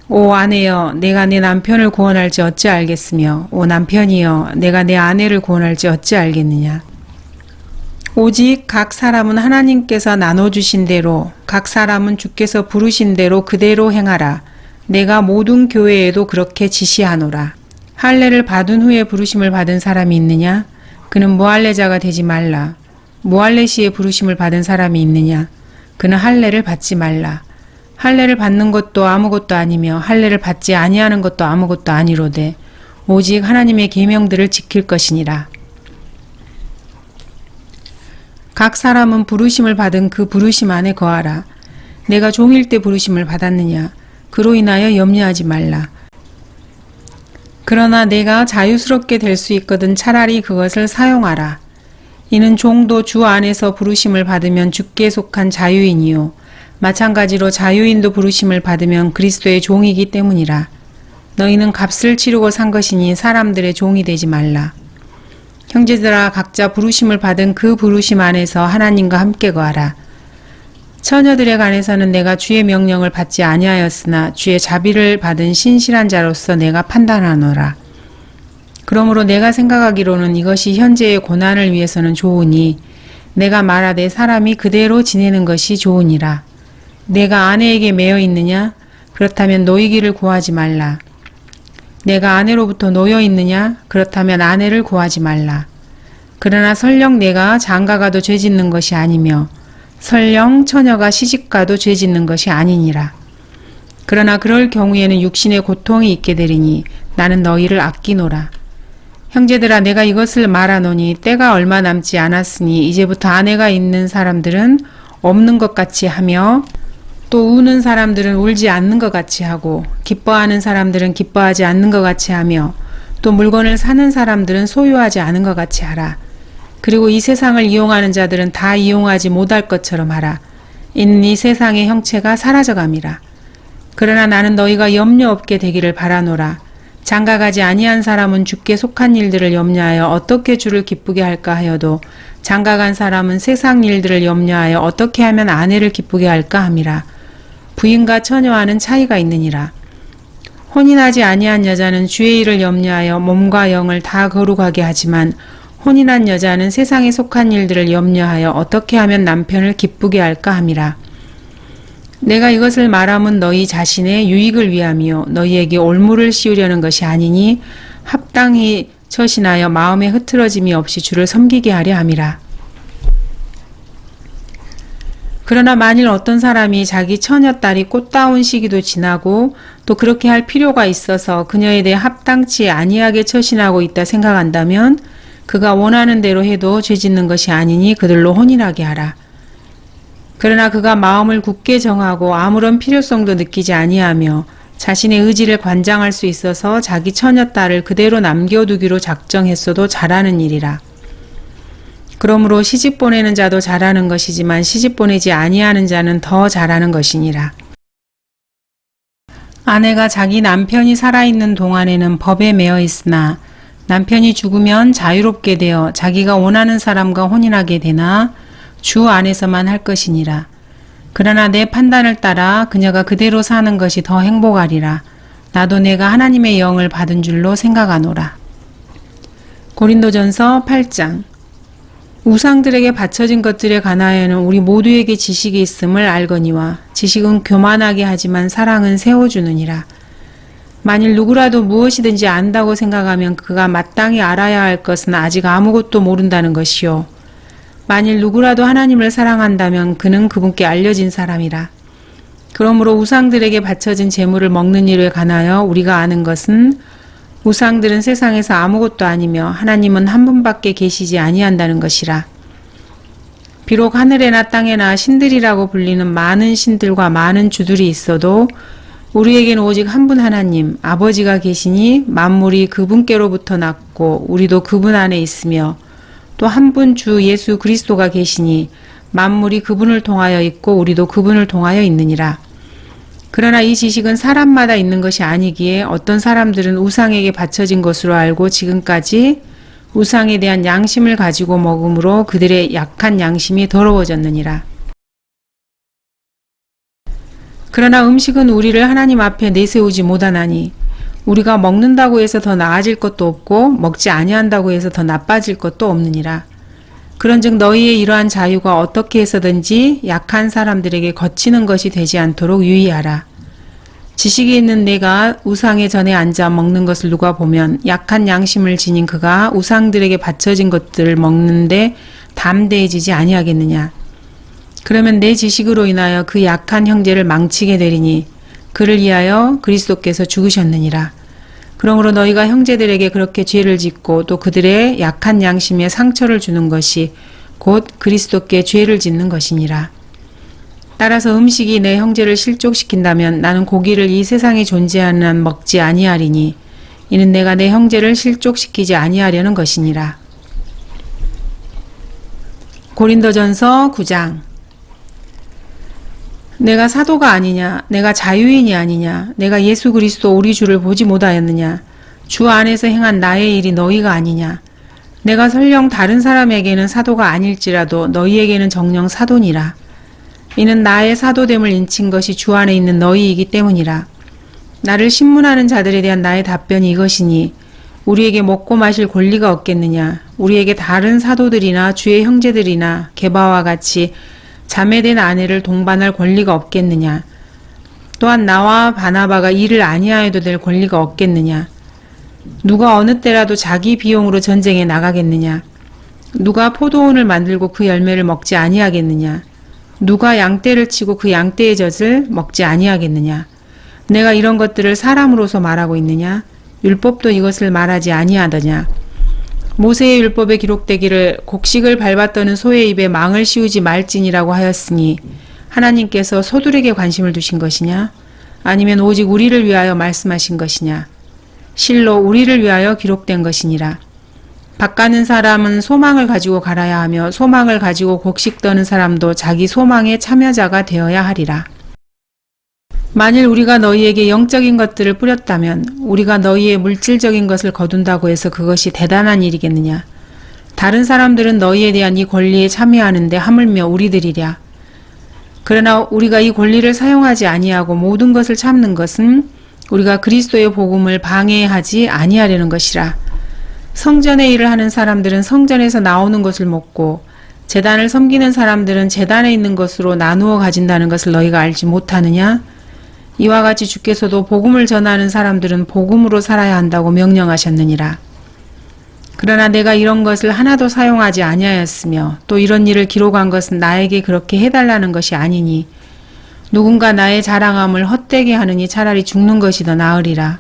Speaker 1: 오 아내여, 내가 내 남편을 구원할지 어찌 알겠으며 오 남편이여, 내가 내 아내를 구원할지 어찌 알겠느냐. 오직 각 사람은 하나님께서 나눠주신 대로 각 사람은 주께서 부르신 대로 그대로 행하라. 내가 모든 교회에도 그렇게 지시하노라. 할례를 받은 후에 부르심을 받은 사람이 있느냐? 그는 무할례자가 되지 말라. 무할례 시에 부르심을 받은 사람이 있느냐? 그는 할례를 받지 말라. 할례를 받는 것도 아무것도 아니며 할례를 받지 아니하는 것도 아무것도 아니로되 오직 하나님의 계명들을 지킬 것이니라. 각 사람은 부르심을 받은 그 부르심 안에 거하라. 내가 종일 때 부르심을 받았느냐? 그로 인하여 염려하지 말라. 그러나 내가 자유스럽게 될 수 있거든 차라리 그것을 사용하라. 이는 종도 주 안에서 부르심을 받으면 주께 속한 자유인이요 마찬가지로 자유인도 부르심을 받으면 그리스도의 종이기 때문이라. 너희는 값을 치르고 산 것이니 사람들의 종이 되지 말라. 형제들아, 각자 부르심을 받은 그 부르심 안에서 하나님과 함께 거하라. 처녀들에 관해서는 내가 주의 명령을 받지 아니하였으나 주의 자비를 받은 신실한 자로서 내가 판단하노라. 그러므로 내가 생각하기로는 이것이 현재의 고난을 위해서는 좋으니 내가 말하되 사람이 그대로 지내는 것이 좋으니라. 내가 아내에게 매여 있느냐? 그렇다면 노이기를 구하지 말라. 내가 아내로부터 놓여 있느냐? 그렇다면 아내를 구하지 말라. 그러나 설령 내가 장가가도 죄짓는 것이 아니며 설령 처녀가 시집가도 죄짓는 것이 아니니라. 그러나 그럴 경우에는 육신의 고통이 있게 되리니 나는 너희를 아끼노라. 형제들아, 내가 이것을 말하노니 때가 얼마 남지 않았으니 이제부터 아내가 있는 사람들은 없는 것 같이 하며 또 우는 사람들은 울지 않는 것 같이 하고 기뻐하는 사람들은 기뻐하지 않는 것 같이 하며 또 물건을 사는 사람들은 소유하지 않은 것 같이 하라. 그리고 이 세상을 이용하는 자들은 다 이용하지 못할 것처럼 하라. 이는 이 세상의 형체가 사라져감이라. 그러나 나는 너희가 염려 없게 되기를 바라노라. 장가가지 아니한 사람은 주께 속한 일들을 염려하여 어떻게 주를 기쁘게 할까 하여도 장가간 사람은 세상 일들을 염려하여 어떻게 하면 아내를 기쁘게 할까 함이라. 부인과 처녀와는 차이가 있느니라. 혼인하지 아니한 여자는 주의 일을 염려하여 몸과 영을 다 거룩하게 하지만 혼인한 여자는 세상에 속한 일들을 염려하여 어떻게 하면 남편을 기쁘게 할까 함이라. 내가 이것을 말함은 너희 자신의 유익을 위함이요 너희에게 올무를 씌우려는 것이 아니니 합당히 처신하여 마음에 흐트러짐이 없이 주를 섬기게 하려 함이라. 그러나 만일 어떤 사람이 자기 처녀딸이 꽃다운 시기도 지나고 또 그렇게 할 필요가 있어서 그녀에 대해 합당치 아니하게 처신하고 있다 생각한다면 그가 원하는 대로 해도 죄짓는 것이 아니니 그들로 혼인하게 하라. 그러나 그가 마음을 굳게 정하고 아무런 필요성도 느끼지 아니하며 자신의 의지를 관장할 수 있어서 자기 처녀딸을 그대로 남겨두기로 작정했어도 잘하는 일이라. 그러므로 시집 보내는 자도 잘하는 것이지만 시집 보내지 아니하는 자는 더 잘하는 것이니라. 아내가 자기 남편이 살아있는 동안에는 법에 매여 있으나 남편이 죽으면 자유롭게 되어 자기가 원하는 사람과 혼인하게 되나 주 안에서만 할 것이니라. 그러나 내 판단을 따라 그녀가 그대로 사는 것이 더 행복하리라. 나도 내가 하나님의 영을 받은 줄로 생각하노라. 고린도전서 8장. 우상들에게 바쳐진 것들에 관하여는 우리 모두에게 지식이 있음을 알거니와 지식은 교만하게 하지만 사랑은 세워주느니라. 만일 누구라도 무엇이든지 안다고 생각하면 그가 마땅히 알아야 할 것은 아직 아무것도 모른다는 것이요. 만일 누구라도 하나님을 사랑한다면 그는 그분께 알려진 사람이라. 그러므로 우상들에게 바쳐진 제물을 먹는 일에 관하여 우리가 아는 것은 우상들은 세상에서 아무것도 아니며 하나님은 한 분밖에 계시지 아니한다는 것이라. 비록 하늘에나 땅에나 신들이라고 불리는 많은 신들과 많은 주들이 있어도 우리에게는 오직 한 분 하나님 아버지가 계시니 만물이 그분께로부터 났고 우리도 그분 안에 있으며 또 한 분 주 예수 그리스도가 계시니 만물이 그분을 통하여 있고 우리도 그분을 통하여 있느니라. 그러나 이 지식은 사람마다 있는 것이 아니기에 어떤 사람들은 우상에게 바쳐진 것으로 알고 지금까지 우상에 대한 양심을 가지고 먹음으로 그들의 약한 양심이 더러워졌느니라. 그러나 음식은 우리를 하나님 앞에 내세우지 못하나니 우리가 먹는다고 해서 더 나아질 것도 없고 먹지 아니한다고 해서 더 나빠질 것도 없느니라. 그런즉 너희의 이러한 자유가 어떻게 해서든지 약한 사람들에게 거치는 것이 되지 않도록 유의하라. 지식이 있는 내가 우상의 전에 앉아 먹는 것을 누가 보면 약한 양심을 지닌 그가 우상들에게 바쳐진 것들을 먹는데 담대해지지 아니하겠느냐. 그러면 내 지식으로 인하여 그 약한 형제를 망치게 되리니 그를 위하여 그리스도께서 죽으셨느니라. 그러므로 너희가 형제들에게 그렇게 죄를 짓고 또 그들의 약한 양심에 상처를 주는 것이 곧 그리스도께 죄를 짓는 것이니라. 따라서 음식이 내 형제를 실족시킨다면 나는 고기를 이 세상에 존재하는 한 먹지 아니하리니 이는 내가 내 형제를 실족시키지 아니하려는 것이니라. 고린도전서 9장. 내가 사도가 아니냐, 내가 자유인이 아니냐, 내가 예수 그리스도 우리 주를 보지 못하였느냐, 주 안에서 행한 나의 일이 너희가 아니냐, 내가 설령 다른 사람에게는 사도가 아닐지라도 너희에게는 정녕 사도니라. 이는 나의 사도됨을 인친 것이 주 안에 있는 너희이기 때문이라. 나를 신문하는 자들에 대한 나의 답변이 이것이니 우리에게 먹고 마실 권리가 없겠느냐, 우리에게 다른 사도들이나 주의 형제들이나 게바와 같이 자매된 아내를 동반할 권리가 없겠느냐? 또한 나와 바나바가 일을 아니하여도 될 권리가 없겠느냐? 누가 어느 때라도 자기 비용으로 전쟁에 나가겠느냐? 누가 포도원을 만들고 그 열매를 먹지 아니하겠느냐? 누가 양떼를 치고 그 양떼의 젖을 먹지 아니하겠느냐? 내가 이런 것들을 사람으로서 말하고 있느냐? 율법도 이것을 말하지 아니하더냐? 모세의 율법에 기록되기를 곡식을 밟았더는 소의 입에 망을 씌우지 말지니라고 하였으니 하나님께서 소들에게 관심을 두신 것이냐? 아니면 오직 우리를 위하여 말씀하신 것이냐? 실로 우리를 위하여 기록된 것이니라. 밭가는 사람은 소망을 가지고 갈아야 하며 소망을 가지고 곡식 떠는 사람도 자기 소망의 참여자가 되어야 하리라. 만일 우리가 너희에게 영적인 것들을 뿌렸다면 우리가 너희의 물질적인 것을 거둔다고 해서 그것이 대단한 일이겠느냐. 다른 사람들은 너희에 대한 이 권리에 참여하는데 하물며 우리들이랴. 그러나 우리가 이 권리를 사용하지 아니하고 모든 것을 참는 것은 우리가 그리스도의 복음을 방해하지 아니하려는 것이라. 성전의 일을 하는 사람들은 성전에서 나오는 것을 먹고 제단을 섬기는 사람들은 제단에 있는 것으로 나누어 가진다는 것을 너희가 알지 못하느냐? 이와 같이 주께서도 복음을 전하는 사람들은 복음으로 살아야 한다고 명령하셨느니라. 그러나 내가 이런 것을 하나도 사용하지 아니하였으며 또 이런 일을 기록한 것은 나에게 그렇게 해달라는 것이 아니니 누군가 나의 자랑함을 헛되게 하느니 차라리 죽는 것이 더 나으리라.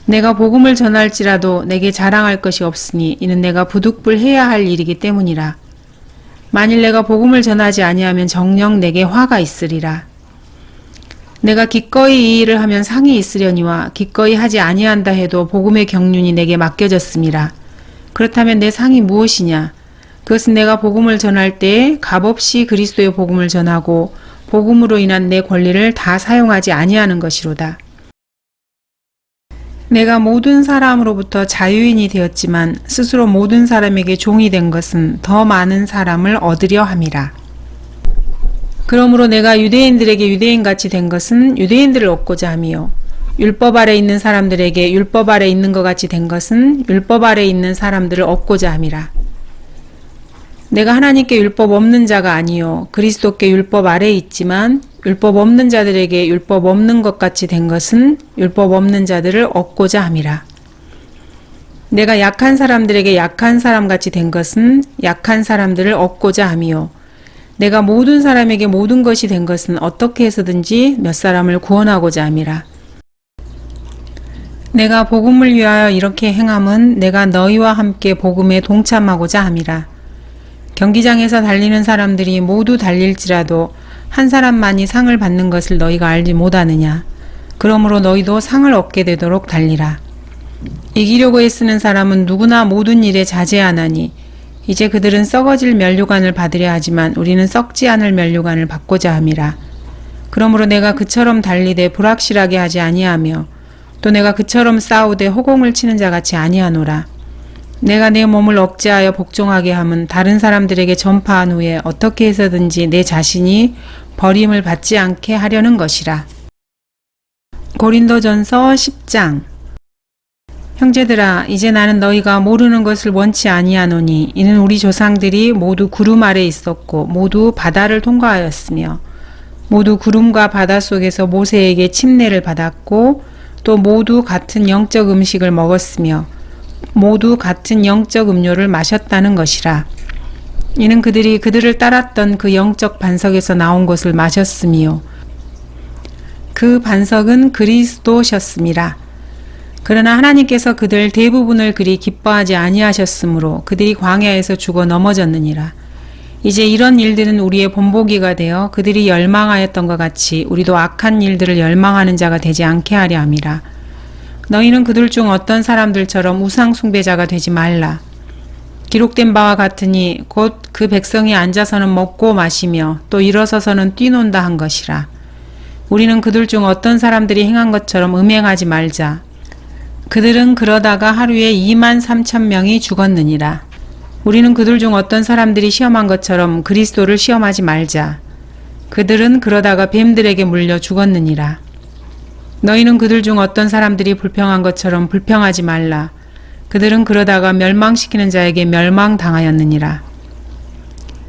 Speaker 1: 내가 복음을 전할지라도 내게 자랑할 것이 없으니 이는 내가 부득불해야 할 일이기 때문이라. 만일 내가 복음을 전하지 아니하면 정녕 내게 화가 있으리라. 내가 기꺼이 이 일을 하면 상이 있으려니와 기꺼이 하지 아니한다 해도 복음의 경륜이 내게 맡겨졌음이라. 그렇다면 내 상이 무엇이냐? 그것은 내가 복음을 전할 때에 값없이 그리스도의 복음을 전하고 복음으로 인한 내 권리를 다 사용하지 아니하는 것이로다. 내가 모든 사람으로부터 자유인이 되었지만 스스로 모든 사람에게 종이 된 것은 더 많은 사람을 얻으려 함이라. 그러므로 내가 유대인들에게 유대인같이 된 것은 유대인들을 얻고자 함이요 율법 아래 있는 사람들에게 율법 아래 있는 것 같이 된 것은 율법 아래 있는 사람들을 얻고자 함이라. 내가 하나님께 율법 없는 자가 아니요 그리스도께 율법 아래에 있지만 율법 없는 자들에게 율법 없는 것 같이 된 것은 율법 없는 자들을 얻고자 함이라. 내가 약한 사람들에게 약한 사람같이 된 것은 약한 사람들을 얻고자 함이요 내가 모든 사람에게 모든 것이 된 것은 어떻게 해서든지 몇 사람을 구원하고자 함이라. 내가 복음을 위하여 이렇게 행함은 내가 너희와 함께 복음에 동참하고자 함이라. 경기장에서 달리는 사람들이 모두 달릴지라도 한 사람만이 상을 받는 것을 너희가 알지 못하느냐. 그러므로 너희도 상을 얻게 되도록 달리라. 이기려고 애쓰는 사람은 누구나 모든 일에 자제하나니 이제 그들은 썩어질 면류관을 받으려 하지만 우리는 썩지 않을 면류관을 받고자 함이라. 그러므로 내가 그처럼 달리되 불확실하게 하지 아니하며 또 내가 그처럼 싸우되 허공을 치는 자같이 아니하노라. 내가 내 몸을 억제하여 복종하게 함은 다른 사람들에게 전파한 후에 어떻게 해서든지 내 자신이 버림을 받지 않게 하려는 것이라. 고린도전서 10장. 형제들아, 이제 나는 너희가 모르는 것을 원치 아니하노니 이는 우리 조상들이 모두 구름 아래 있었고 모두 바다를 통과하였으며 모두 구름과 바다 속에서 모세에게 침례를 받았고 또 모두 같은 영적 음식을 먹었으며 모두 같은 영적 음료를 마셨다는 것이라. 이는 그들이 그들을 따랐던 그 영적 반석에서 나온 것을 마셨으며 그 반석은 그리스도셨음이라. 그러나 하나님께서 그들 대부분을 그리 기뻐하지 아니하셨으므로 그들이 광야에서 죽어 넘어졌느니라. 이제 이런 일들은 우리의 본보기가 되어 그들이 열망하였던 것 같이 우리도 악한 일들을 열망하는 자가 되지 않게 하려 함이라. 너희는 그들 중 어떤 사람들처럼 우상 숭배자가 되지 말라. 기록된 바와 같으니 곧 그 백성이 앉아서는 먹고 마시며 또 일어서서는 뛰논다 한 것이라. 우리는 그들 중 어떤 사람들이 행한 것처럼 음행하지 말자. 그들은 그러다가 하루에 23,000명이 죽었느니라. 우리는 그들 중 어떤 사람들이 시험한 것처럼 그리스도를 시험하지 말자. 그들은 그러다가 뱀들에게 물려 죽었느니라. 너희는 그들 중 어떤 사람들이 불평한 것처럼 불평하지 말라. 그들은 그러다가 멸망시키는 자에게 멸망당하였느니라.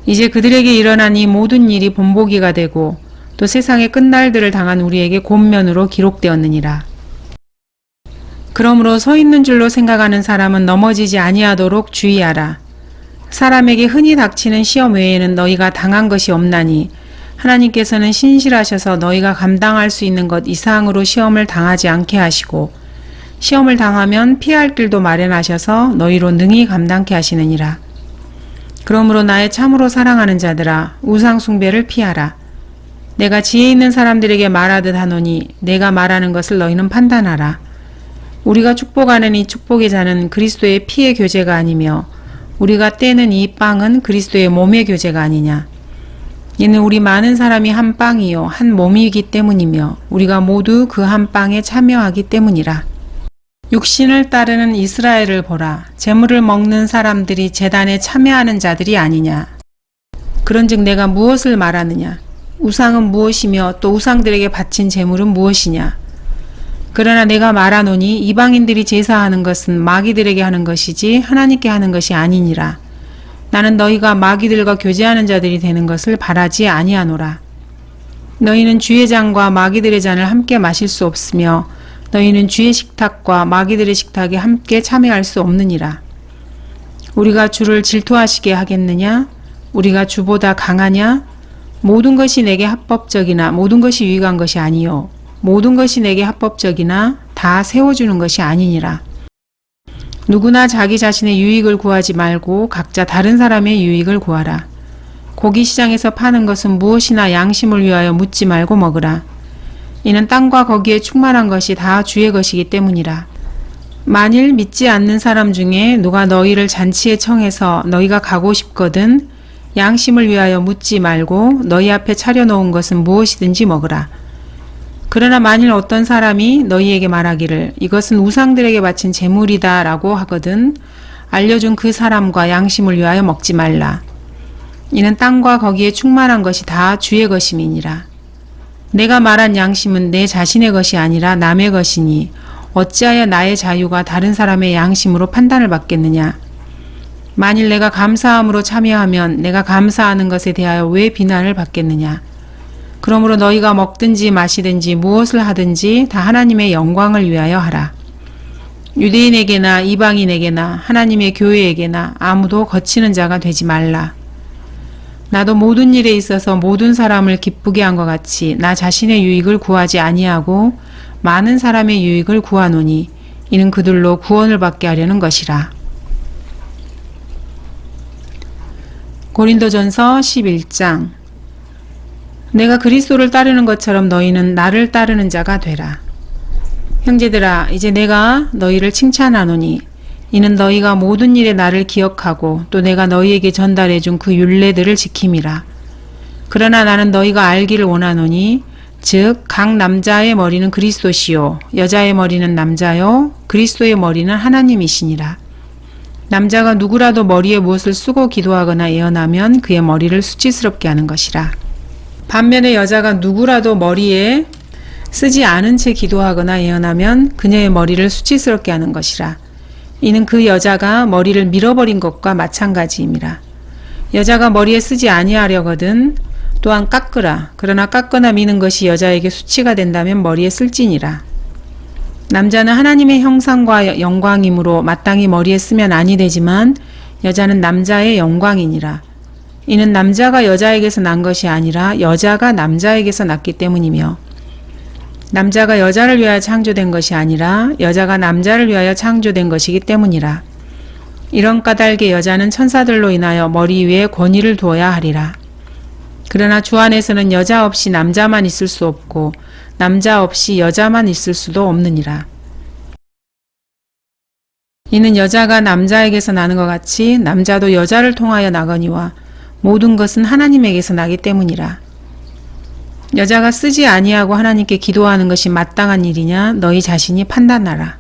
Speaker 1: 이제 그들에게 일어난 이 모든 일이 본보기가 되고 또 세상의 끝날들을 당한 우리에게 권면으로 기록되었느니라. 그러므로 서 있는 줄로 생각하는 사람은 넘어지지 아니하도록 주의하라. 사람에게 흔히 닥치는 시험 외에는 너희가 당한 것이 없나니 하나님께서는 신실하셔서 너희가 감당할 수 있는 것 이상으로 시험을 당하지 않게 하시고 시험을 당하면 피할 길도 마련하셔서 너희로 능히 감당케 하시느니라. 그러므로 나의 참으로 사랑하는 자들아, 우상 숭배를 피하라. 내가 지혜 있는 사람들에게 말하듯 하노니 내가 말하는 것을 너희는 판단하라. 우리가 축복하는 이 축복의 잔은 그리스도의 피의 교제가 아니며 우리가 떼는 이 빵은 그리스도의 몸의 교제가 아니냐. 이는 우리 많은 사람이 한 빵이요 한 몸이기 때문이며 우리가 모두 그 한 빵에 참여하기 때문이라. 육신을 따르는 이스라엘을 보라. 제물을 먹는 사람들이 제단에 참여하는 자들이 아니냐. 그런즉 내가 무엇을 말하느냐. 우상은 무엇이며 또 우상들에게 바친 제물은 무엇이냐. 그러나 내가 말하노니 이방인들이 제사하는 것은 마귀들에게 하는 것이지 하나님께 하는 것이 아니니라. 나는 너희가 마귀들과 교제하는 자들이 되는 것을 바라지 아니하노라. 너희는 주의 잔과 마귀들의 잔을 함께 마실 수 없으며 너희는 주의 식탁과 마귀들의 식탁에 함께 참여할 수 없느니라. 우리가 주를 질투하시게 하겠느냐? 우리가 주보다 강하냐? 모든 것이 내게 합법적이나 모든 것이 유익한 것이 아니요 모든 것이 내게 합법적이나 다 세워주는 것이 아니니라. 누구나 자기 자신의 유익을 구하지 말고 각자 다른 사람의 유익을 구하라. 고기 시장에서 파는 것은 무엇이나 양심을 위하여 묻지 말고 먹으라. 이는 땅과 거기에 충만한 것이 다 주의 것이기 때문이라. 만일 믿지 않는 사람 중에 누가 너희를 잔치에 청해서 너희가 가고 싶거든 양심을 위하여 묻지 말고 너희 앞에 차려놓은 것은 무엇이든지 먹으라. 그러나 만일 어떤 사람이 너희에게 말하기를 이것은 우상들에게 바친 제물이다 라고 하거든 알려준 그 사람과 양심을 위하여 먹지 말라. 이는 땅과 거기에 충만한 것이 다 주의 것임이니라. 내가 말한 양심은 내 자신의 것이 아니라 남의 것이니 어찌하여 나의 자유가 다른 사람의 양심으로 판단을 받겠느냐. 만일 내가 감사함으로 참여하면 내가 감사하는 것에 대하여 왜 비난을 받겠느냐. 그러므로 너희가 먹든지 마시든지 무엇을 하든지 다 하나님의 영광을 위하여 하라. 유대인에게나 이방인에게나 하나님의 교회에게나 아무도 거치는 자가 되지 말라. 나도 모든 일에 있어서 모든 사람을 기쁘게 한 것 같이 나 자신의 유익을 구하지 아니하고 많은 사람의 유익을 구하노니 이는 그들로 구원을 받게 하려는 것이라. 고린도전서 11장. 내가 그리스도를 따르는 것처럼 너희는 나를 따르는 자가 되라. 형제들아, 이제 내가 너희를 칭찬하노니 이는 너희가 모든 일에 나를 기억하고 또 내가 너희에게 전달해 준 그 율례들을 지킴이라. 그러나 나는 너희가 알기를 원하노니 즉 각 남자의 머리는 그리스도시요 여자의 머리는 남자요 그리스도의 머리는 하나님이시니라. 남자가 누구라도 머리에 무엇을 쓰고 기도하거나 예언하면 그의 머리를 수치스럽게 하는 것이라. 반면에 여자가 누구라도 머리에 쓰지 않은 채 기도하거나 예언하면 그녀의 머리를 수치스럽게 하는 것이라. 이는 그 여자가 머리를 밀어버린 것과 마찬가지임이라. 여자가 머리에 쓰지 아니하려거든 또한 깎으라. 그러나 깎거나 미는 것이 여자에게 수치가 된다면 머리에 쓸지니라. 남자는 하나님의 형상과 영광이므로 마땅히 머리에 쓰면 아니 되지만 여자는 남자의 영광이니라. 이는 남자가 여자에게서 난 것이 아니라 여자가 남자에게서 났기 때문이며 남자가 여자를 위하여 창조된 것이 아니라 여자가 남자를 위하여 창조된 것이기 때문이라. 이런 까닭에 여자는 천사들로 인하여 머리 위에 권위를 두어야 하리라. 그러나 주 안에서는 여자 없이 남자만 있을 수 없고 남자 없이 여자만 있을 수도 없느니라. 이는 여자가 남자에게서 나는 것 같이 남자도 여자를 통하여 나거니와 모든 것은 하나님에게서 나기 때문이라. 여자가 쓰지 아니하고 하나님께 기도하는 것이 마땅한 일이냐 너희 자신이 판단하라.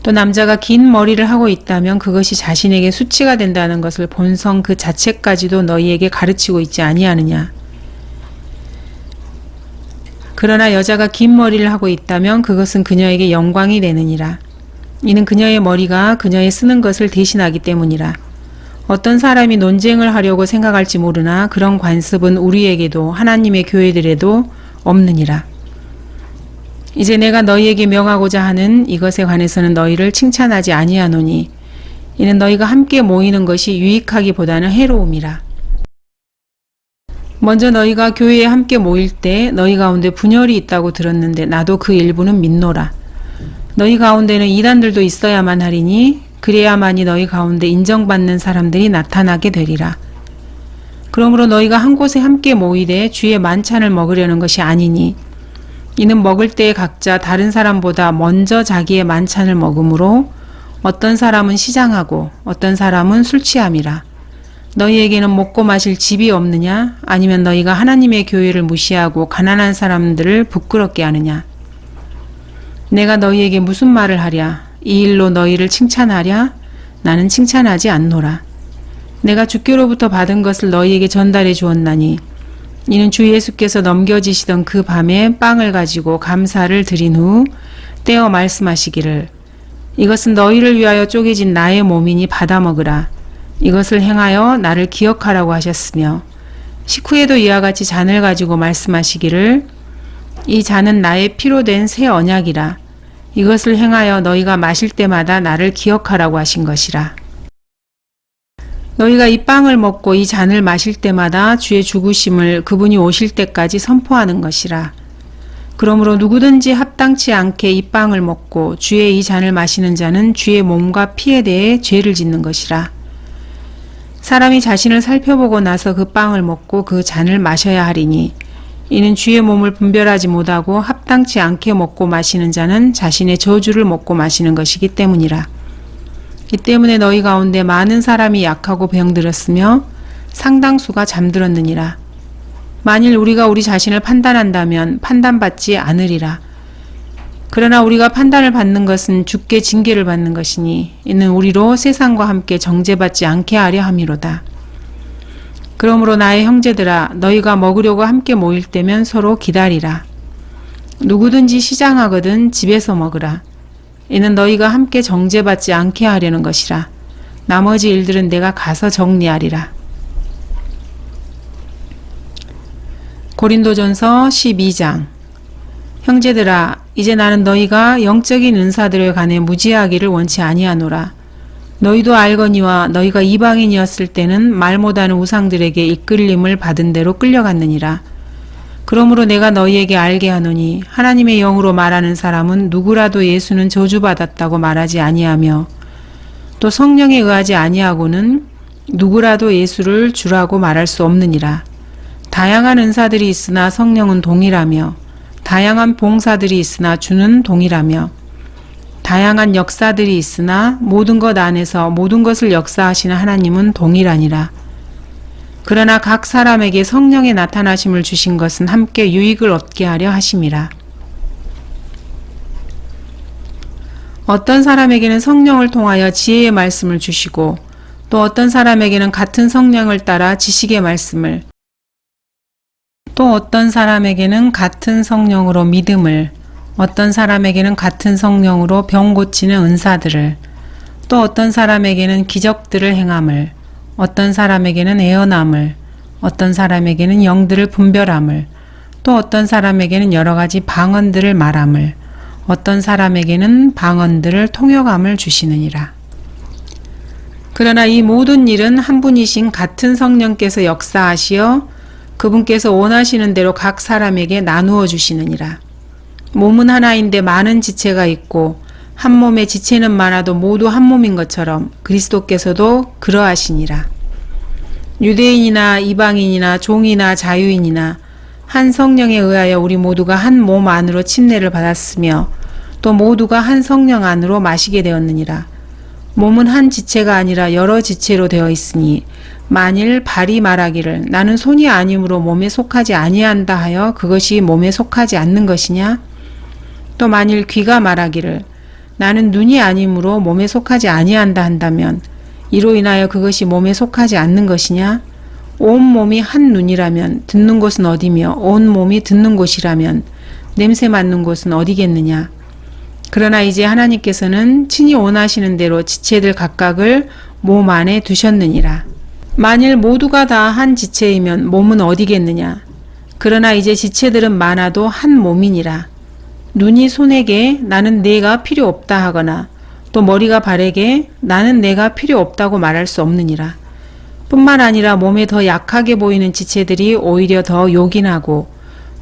Speaker 1: 또 남자가 긴 머리를 하고 있다면 그것이 자신에게 수치가 된다는 것을 본성 그 자체까지도 너희에게 가르치고 있지 아니하느냐. 그러나 여자가 긴 머리를 하고 있다면 그것은 그녀에게 영광이 되느니라. 이는 그녀의 머리가 그녀의 쓰는 것을 대신하기 때문이라. 어떤 사람이 논쟁을 하려고 생각할지 모르나 그런 관습은 우리에게도 하나님의 교회들에도 없느니라. 이제 내가 너희에게 명하고자 하는 이것에 관해서는 너희를 칭찬하지 아니하노니 이는 너희가 함께 모이는 것이 유익하기보다는 해로움이라. 먼저 너희가 교회에 함께 모일 때 너희 가운데 분열이 있다고 들었는데 나도 그 일부는 믿노라. 너희 가운데는 이단들도 있어야만 하리니 그래야만이 너희 가운데 인정받는 사람들이 나타나게 되리라. 그러므로 너희가 한 곳에 함께 모이되 주의 만찬을 먹으려는 것이 아니니 이는 먹을 때에 각자 다른 사람보다 먼저 자기의 만찬을 먹으므로 어떤 사람은 시장하고 어떤 사람은 술 취함이라. 너희에게는 먹고 마실 집이 없느냐? 아니면 너희가 하나님의 교회를 무시하고 가난한 사람들을 부끄럽게 하느냐? 내가 너희에게 무슨 말을 하랴? 이 일로 너희를 칭찬하랴? 나는 칭찬하지 않노라. 내가 주께로부터 받은 것을 너희에게 전달해 주었나니 이는 주 예수께서 넘겨지시던 그 밤에 빵을 가지고 감사를 드린 후 떼어 말씀하시기를 이것은 너희를 위하여 쪼개진 나의 몸이니 받아 먹으라. 이것을 행하여 나를 기억하라고 하셨으며 식후에도 이와 같이 잔을 가지고 말씀하시기를 이 잔은 나의 피로 된 새 언약이라. 이것을 행하여 너희가 마실 때마다 나를 기억하라고 하신 것이라. 너희가 이 빵을 먹고 이 잔을 마실 때마다 주의 죽으심을 그분이 오실 때까지 선포하는 것이라. 그러므로 누구든지 합당치 않게 이 빵을 먹고 주의 이 잔을 마시는 자는 주의 몸과 피에 대해 죄를 짓는 것이라. 사람이 자신을 살펴보고 나서 그 빵을 먹고 그 잔을 마셔야 하리니 이는 주의 몸을 분별하지 못하고 합당치 않게 먹고 마시는 자는 자신의 저주를 먹고 마시는 것이기 때문이라. 이 때문에 너희 가운데 많은 사람이 약하고 병들었으며 상당수가 잠들었느니라. 만일 우리가 우리 자신을 판단한다면 판단받지 않으리라. 그러나 우리가 판단을 받는 것은 주께 징계를 받는 것이니 이는 우리로 세상과 함께 정죄받지 않게 하려 함이로다. 그러므로 나의 형제들아 너희가 먹으려고 함께 모일 때면 서로 기다리라. 누구든지 시장하거든 집에서 먹으라. 이는 너희가 함께 정죄받지 않게 하려는 것이라. 나머지 일들은 내가 가서 정리하리라. 고린도전서 12장. 형제들아 이제 나는 너희가 영적인 은사들에 관해 무지하기를 원치 아니하노라. 너희도 알거니와 너희가 이방인이었을 때는 말 못하는 우상들에게 이끌림을 받은 대로 끌려갔느니라. 그러므로 내가 너희에게 알게 하노니 하나님의 영으로 말하는 사람은 누구라도 예수는 저주받았다고 말하지 아니하며 또 성령에 의하지 아니하고는 누구라도 예수를 주라고 말할 수 없느니라. 다양한 은사들이 있으나 성령은 동일하며 다양한 봉사들이 있으나 주는 동일하며 다양한 역사들이 있으나 모든 것 안에서 모든 것을 역사하시는 하나님은 동일하니라. 그러나 각 사람에게 성령의 나타나심을 주신 것은 함께 유익을 얻게 하려 하심이라. 어떤 사람에게는 성령을 통하여 지혜의 말씀을 주시고 또 어떤 사람에게는 같은 성령을 따라 지식의 말씀을 또 어떤 사람에게는 같은 성령으로 믿음을 어떤 사람에게는 같은 성령으로 병 고치는 은사들을 또 어떤 사람에게는 기적들을 행함을 어떤 사람에게는 애언함을 어떤 사람에게는 영들을 분별함을 또 어떤 사람에게는 여러 가지 방언들을 말함을 어떤 사람에게는 방언들을 통역함을 주시느니라. 그러나 이 모든 일은 한 분이신 같은 성령께서 역사하시어 그분께서 원하시는 대로 각 사람에게 나누어 주시느니라. 몸은 하나인데 많은 지체가 있고 한 몸에 지체는 많아도 모두 한 몸인 것처럼 그리스도께서도 그러하시니라. 유대인이나 이방인이나 종이나 자유인이나 한 성령에 의하여 우리 모두가 한 몸 안으로 침례를 받았으며 또 모두가 한 성령 안으로 마시게 되었느니라. 몸은 한 지체가 아니라 여러 지체로 되어 있으니 만일 발이 말하기를 나는 손이 아니므로 몸에 속하지 아니한다 하여 그것이 몸에 속하지 않는 것이냐? 또 만일 귀가 말하기를 나는 눈이 아니므로 몸에 속하지 아니한다 한다면 이로 인하여 그것이 몸에 속하지 않는 것이냐? 온 몸이 한 눈이라면 듣는 곳은 어디며 온 몸이 듣는 곳이라면 냄새 맡는 곳은 어디겠느냐? 그러나 이제 하나님께서는 친히 원하시는 대로 지체들 각각을 몸 안에 두셨느니라. 만일 모두가 다 한 지체이면 몸은 어디겠느냐? 그러나 이제 지체들은 많아도 한 몸이니라. 눈이 손에게 나는 내가 필요 없다 하거나 또 머리가 발에게 나는 내가 필요 없다고 말할 수 없느니라. 뿐만 아니라 몸에 더 약하게 보이는 지체들이 오히려 더 요긴하고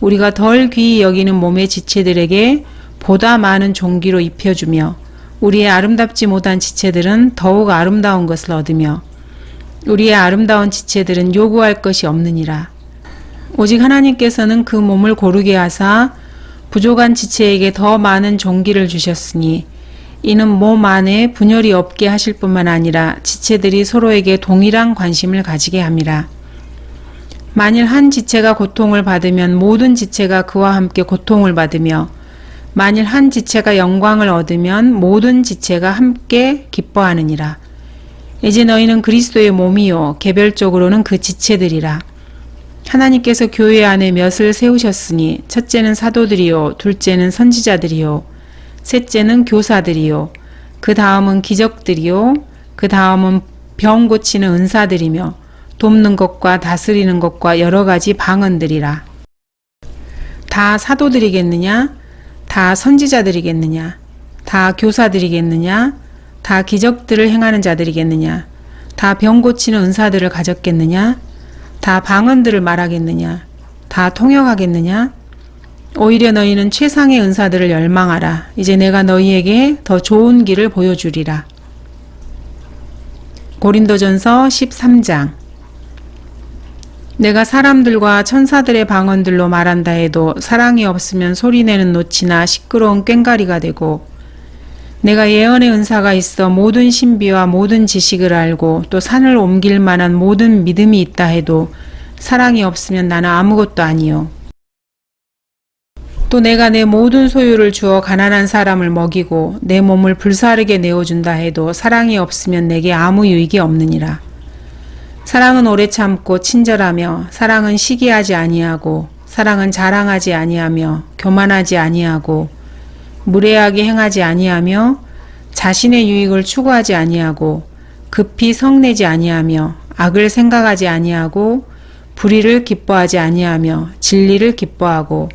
Speaker 1: 우리가 덜 귀히 여기는 몸의 지체들에게 보다 많은 존귀로 입혀주며 우리의 아름답지 못한 지체들은 더욱 아름다운 것을 얻으며 우리의 아름다운 지체들은 요구할 것이 없느니라. 오직 하나님께서는 그 몸을 고르게 하사 부족한 지체에게 더 많은 존귀를 주셨으니 이는 몸 안에 분열이 없게 하실 뿐만 아니라 지체들이 서로에게 동일한 관심을 가지게 함이라. 만일 한 지체가 고통을 받으면 모든 지체가 그와 함께 고통을 받으며 만일 한 지체가 영광을 얻으면 모든 지체가 함께 기뻐하느니라. 이제 너희는 그리스도의 몸이요 개별적으로는 그 지체들이라. 하나님께서 교회 안에 몇을 세우셨으니 첫째는 사도들이요 둘째는 선지자들이요 셋째는 교사들이요 그 다음은 기적들이요 그 다음은 병 고치는 은사들이며 돕는 것과 다스리는 것과 여러 가지 방언들이라. 다 사도들이겠느냐? 다 선지자들이겠느냐? 다 교사들이겠느냐? 다 기적들을 행하는 자들이겠느냐? 다 병 고치는 은사들을 가졌겠느냐? 다 방언들을 말하겠느냐? 다 통역하겠느냐? 오히려 너희는 최상의 은사들을 열망하라. 이제 내가 너희에게 더 좋은 길을 보여주리라. 고린도전서 13장. 내가 사람들과 천사들의 방언들로 말한다 해도 사랑이 없으면 소리내는 노치나 시끄러운 꽹과리가 되고, 내가 예언의 은사가 있어 모든 신비와 모든 지식을 알고 또 산을 옮길 만한 모든 믿음이 있다 해도 사랑이 없으면 나는 아무것도 아니요. 또 내가 내 모든 소유를 주어 가난한 사람을 먹이고 내 몸을 불사르게 내어준다 해도 사랑이 없으면 내게 아무 유익이 없느니라. 사랑은 오래 참고 친절하며, 사랑은 시기하지 아니하고, 사랑은 자랑하지 아니하며, 교만하지 아니하고, 무례하게 행하지 아니하며, 자신의 유익을 추구하지 아니하고, 급히 성내지 아니하며, 악을 생각하지 아니하고, 불의를 기뻐하지 아니하며, 진리를 기뻐하고,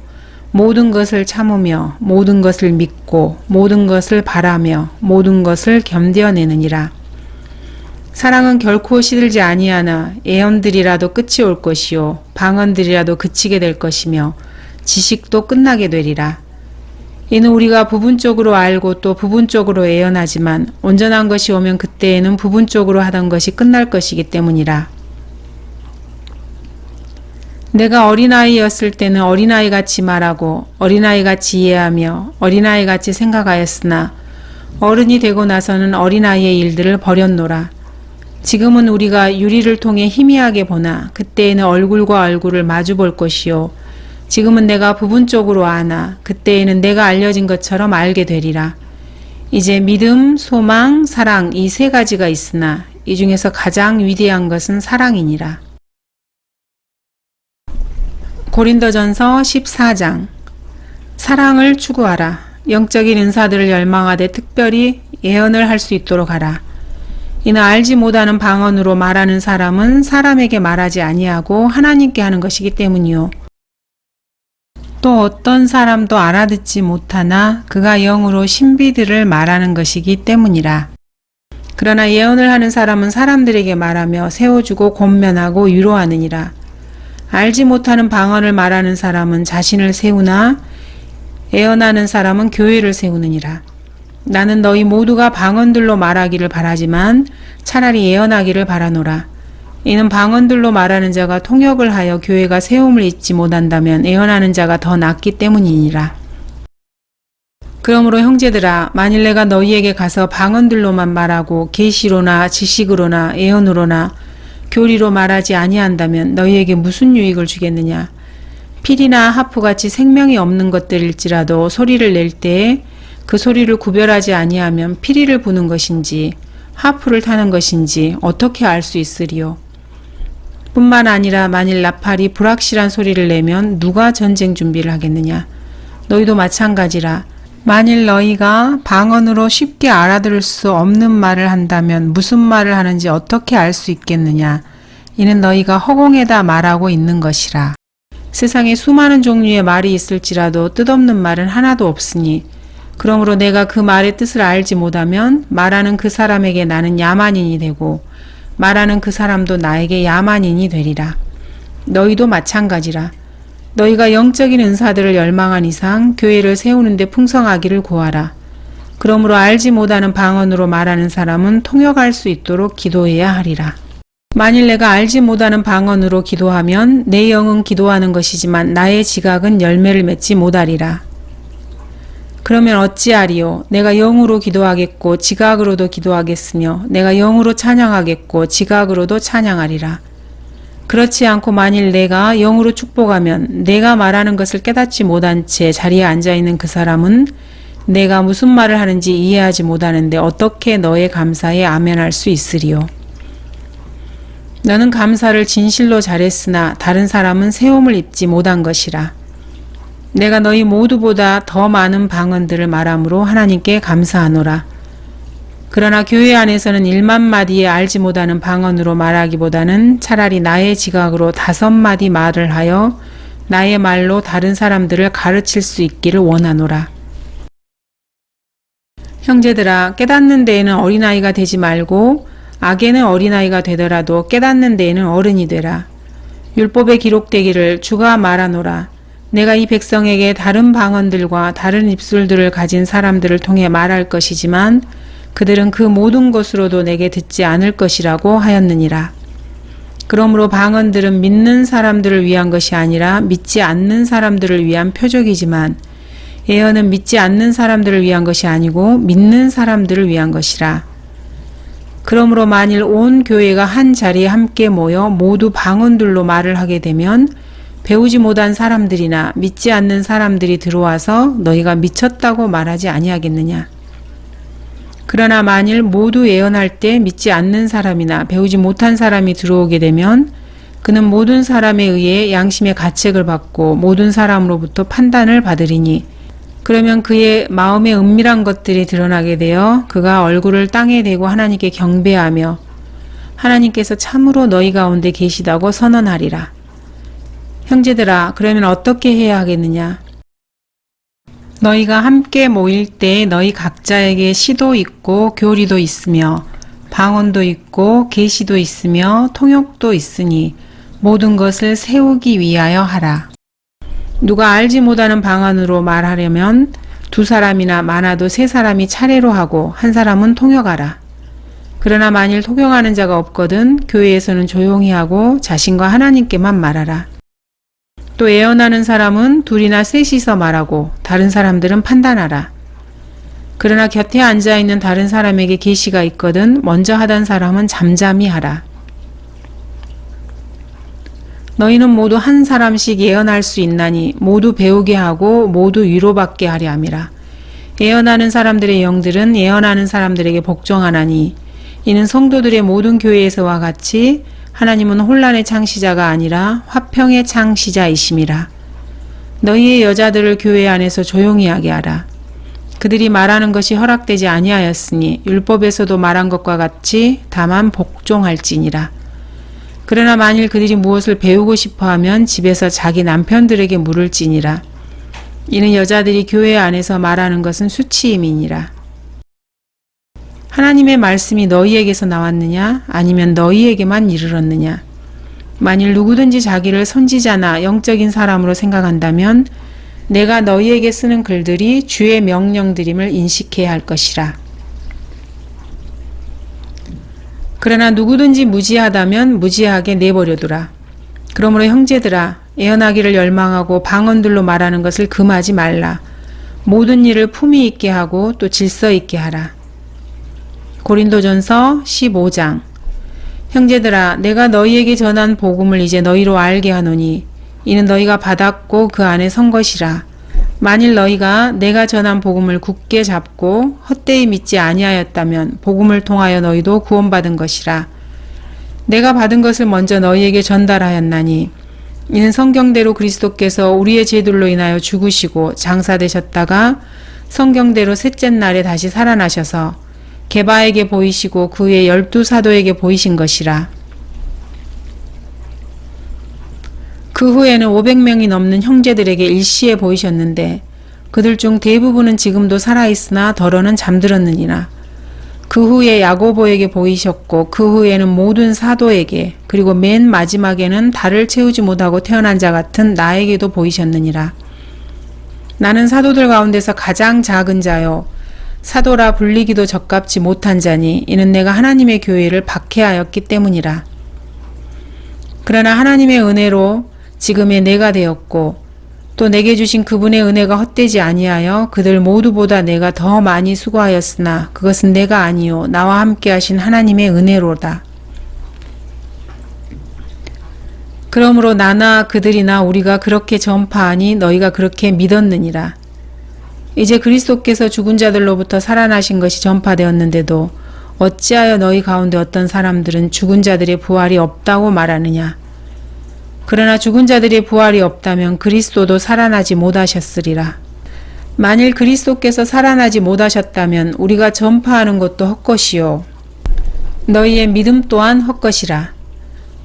Speaker 1: 모든 것을 참으며, 모든 것을 믿고, 모든 것을 바라며, 모든 것을 견뎌내느니라. 사랑은 결코 시들지 아니하나 예언들이라도 끝이 올 것이요 방언들이라도 그치게 될 것이며 지식도 끝나게 되리라. 이는 우리가 부분적으로 알고 또 부분적으로 예언하지만 온전한 것이 오면 그때에는 부분적으로 하던 것이 끝날 것이기 때문이라. 내가 어린아이였을 때는 어린아이같이 말하고 어린아이같이 이해하며 어린아이같이 생각하였으나 어른이 되고 나서는 어린아이의 일들을 버렸노라. 지금은 우리가 유리를 통해 희미하게 보나 그때에는 얼굴과 얼굴을 마주 볼 것이요. 지금은 내가 부분적으로 아나 그때에는 내가 알려진 것처럼 알게 되리라. 이제 믿음, 소망, 사랑 이 세 가지가 있으나 이 중에서 가장 위대한 것은 사랑이니라. 고린도전서 14장. 사랑을 추구하라. 영적인 은사들을 열망하되 특별히 예언을 할 수 있도록 하라. 이는 알지 못하는 방언으로 말하는 사람은 사람에게 말하지 아니하고 하나님께 하는 것이기 때문이요. 또 어떤 사람도 알아듣지 못하나 그가 영으로 신비들을 말하는 것이기 때문이라. 그러나 예언을 하는 사람은 사람들에게 말하며 세워주고 권면하고 위로하느니라. 알지 못하는 방언을 말하는 사람은 자신을 세우나 예언하는 사람은 교회를 세우느니라. 나는 너희 모두가 방언들로 말하기를 바라지만 차라리 예언하기를 바라노라. 이는 방언들로 말하는 자가 통역을 하여 교회가 세움을 잊지 못한다면 예언하는 자가 더 낫기 때문이니라. 그러므로 형제들아, 만일 내가 너희에게 가서 방언들로만 말하고 계시로나 지식으로나 예언으로나 교리로 말하지 아니한다면 너희에게 무슨 유익을 주겠느냐. 필이나 하프같이 생명이 없는 것들일지라도 소리를 낼 때에 그 소리를 구별하지 아니하면 피리를 부는 것인지 하프를 타는 것인지 어떻게 알 수 있으리요. 뿐만 아니라 만일 나팔이 불확실한 소리를 내면 누가 전쟁 준비를 하겠느냐. 너희도 마찬가지라. 만일 너희가 방언으로 쉽게 알아들을 수 없는 말을 한다면 무슨 말을 하는지 어떻게 알 수 있겠느냐. 이는 너희가 허공에다 말하고 있는 것이라. 세상에 수많은 종류의 말이 있을지라도 뜻없는 말은 하나도 없으니 그러므로 내가 그 말의 뜻을 알지 못하면 말하는 그 사람에게 나는 야만인이 되고 말하는 그 사람도 나에게 야만인이 되리라. 너희도 마찬가지라. 너희가 영적인 은사들을 열망한 이상 교회를 세우는 데 풍성하기를 구하라. 그러므로 알지 못하는 방언으로 말하는 사람은 통역할 수 있도록 기도해야 하리라. 만일 내가 알지 못하는 방언으로 기도하면 내 영은 기도하는 것이지만 나의 지각은 열매를 맺지 못하리라. 그러면 어찌하리요? 내가 영으로 기도하겠고 지각으로도 기도하겠으며 내가 영으로 찬양하겠고 지각으로도 찬양하리라. 그렇지 않고 만일 내가 영으로 축복하면 내가 말하는 것을 깨닫지 못한 채 자리에 앉아있는 그 사람은 내가 무슨 말을 하는지 이해하지 못하는데 어떻게 너의 감사에 아멘할 수 있으리요? 너는 감사를 진실로 잘했으나 다른 사람은 세움을 입지 못한 것이라. 내가 너희 모두보다 더 많은 방언들을 말함으로 하나님께 감사하노라. 그러나 교회 안에서는 1만 마디에 알지 못하는 방언으로 말하기보다는 차라리 나의 지각으로 5마디 말을 하여 나의 말로 다른 사람들을 가르칠 수 있기를 원하노라. 형제들아, 깨닫는 데에는 어린아이가 되지 말고 악에는 어린아이가 되더라도 깨닫는 데에는 어른이 되라. 율법에 기록되기를 주가 말하노라. 내가 이 백성에게 다른 방언들과 다른 입술들을 가진 사람들을 통해 말할 것이지만 그들은 그 모든 것으로도 내게 듣지 않을 것이라고 하였느니라. 그러므로 방언들은 믿는 사람들을 위한 것이 아니라 믿지 않는 사람들을 위한 표적이지만 예언은 믿지 않는 사람들을 위한 것이 아니고 믿는 사람들을 위한 것이라. 그러므로 만일 온 교회가 한 자리에 함께 모여 모두 방언들로 말을 하게 되면 배우지 못한 사람들이나 믿지 않는 사람들이 들어와서 너희가 미쳤다고 말하지 아니하겠느냐. 그러나 만일 모두 예언할 때 믿지 않는 사람이나 배우지 못한 사람이 들어오게 되면 그는 모든 사람에 의해 양심의 가책을 받고 모든 사람으로부터 판단을 받으리니 그러면 그의 마음의 은밀한 것들이 드러나게 되어 그가 얼굴을 땅에 대고 하나님께 경배하며 하나님께서 참으로 너희 가운데 계시다고 선언하리라. 형제들아, 그러면 어떻게 해야 하겠느냐? 너희가 함께 모일 때 너희 각자에게 시도 있고 교리도 있으며 방언도 있고 계시도 있으며 통역도 있으니 모든 것을 세우기 위하여 하라. 누가 알지 못하는 방언으로 말하려면 2사람이나 많아도 3사람이 차례로 하고 1사람은 통역하라. 그러나 만일 통역하는 자가 없거든 교회에서는 조용히 하고 자신과 하나님께만 말하라. 또 예언하는 사람은 2이나 3이서 말하고 다른 사람들은 판단하라. 그러나 곁에 앉아있는 다른 사람에게 계시가 있거든 먼저 하던 사람은 잠잠히 하라. 너희는 모두 한 사람씩 예언할 수 있나니 모두 배우게 하고 모두 위로받게 하려 함이라. 예언하는 사람들의 영들은 예언하는 사람들에게 복종하나니 이는 성도들의 모든 교회에서와 같이 하나님은 혼란의 창시자가 아니라 화평의 창시자이심이라. 너희의 여자들을 교회 안에서 조용히 하게 하라. 그들이 말하는 것이 허락되지 아니하였으니 율법에서도 말한 것과 같이 다만 복종할지니라. 그러나 만일 그들이 무엇을 배우고 싶어하면 집에서 자기 남편들에게 물을지니라. 이는 여자들이 교회 안에서 말하는 것은 수치임이니라. 하나님의 말씀이 너희에게서 나왔느냐? 아니면 너희에게만 이르렀느냐? 만일 누구든지 자기를 선지자나 영적인 사람으로 생각한다면 내가 너희에게 쓰는 글들이 주의 명령들임을 인식해야 할 것이라. 그러나 누구든지 무지하다면 무지하게 내버려두라. 그러므로 형제들아, 예언하기를 열망하고 방언들로 말하는 것을 금하지 말라. 모든 일을 품위 있게 하고 또 질서 있게 하라. 고린도전서 15장. 형제들아, 내가 너희에게 전한 복음을 이제 너희로 알게 하노니 이는 너희가 받았고 그 안에 선 것이라. 만일 너희가 내가 전한 복음을 굳게 잡고 헛되이 믿지 아니하였다면 복음을 통하여 너희도 구원받은 것이라. 내가 받은 것을 먼저 너희에게 전달하였나니 이는 성경대로 그리스도께서 우리의 죄들로 인하여 죽으시고 장사되셨다가 성경대로 셋째 날에 다시 살아나셔서 게바에게 보이시고 그 후에 12사도에게 보이신 것이라. 그 후에는 500명이 넘는 형제들에게 일시에 보이셨는데 그들 중 대부분은 지금도 살아있으나 더러는 잠들었느니라. 그 후에 야고보에게 보이셨고 그 후에는 모든 사도에게 그리고 맨 마지막에는 달을 채우지 못하고 태어난 자 같은 나에게도 보이셨느니라. 나는 사도들 가운데서 가장 작은 자요 사도라 불리기도 적합지 못한 자니 이는 내가 하나님의 교회를 박해하였기 때문이라. 그러나 하나님의 은혜로 지금의 내가 되었고 또 내게 주신 그분의 은혜가 헛되지 아니하여 그들 모두보다 내가 더 많이 수고하였으나 그것은 내가 아니요 나와 함께 하신 하나님의 은혜로다. 그러므로 나나 그들이나 우리가 그렇게 전파하니 너희가 그렇게 믿었느니라. 이제 그리스도께서 죽은 자들로부터 살아나신 것이 전파되었는데도 어찌하여 너희 가운데 어떤 사람들은 죽은 자들의 부활이 없다고 말하느냐. 그러나 죽은 자들의 부활이 없다면 그리스도도 살아나지 못하셨으리라. 만일 그리스도께서 살아나지 못하셨다면 우리가 전파하는 것도 헛것이요 너희의 믿음 또한 헛것이라.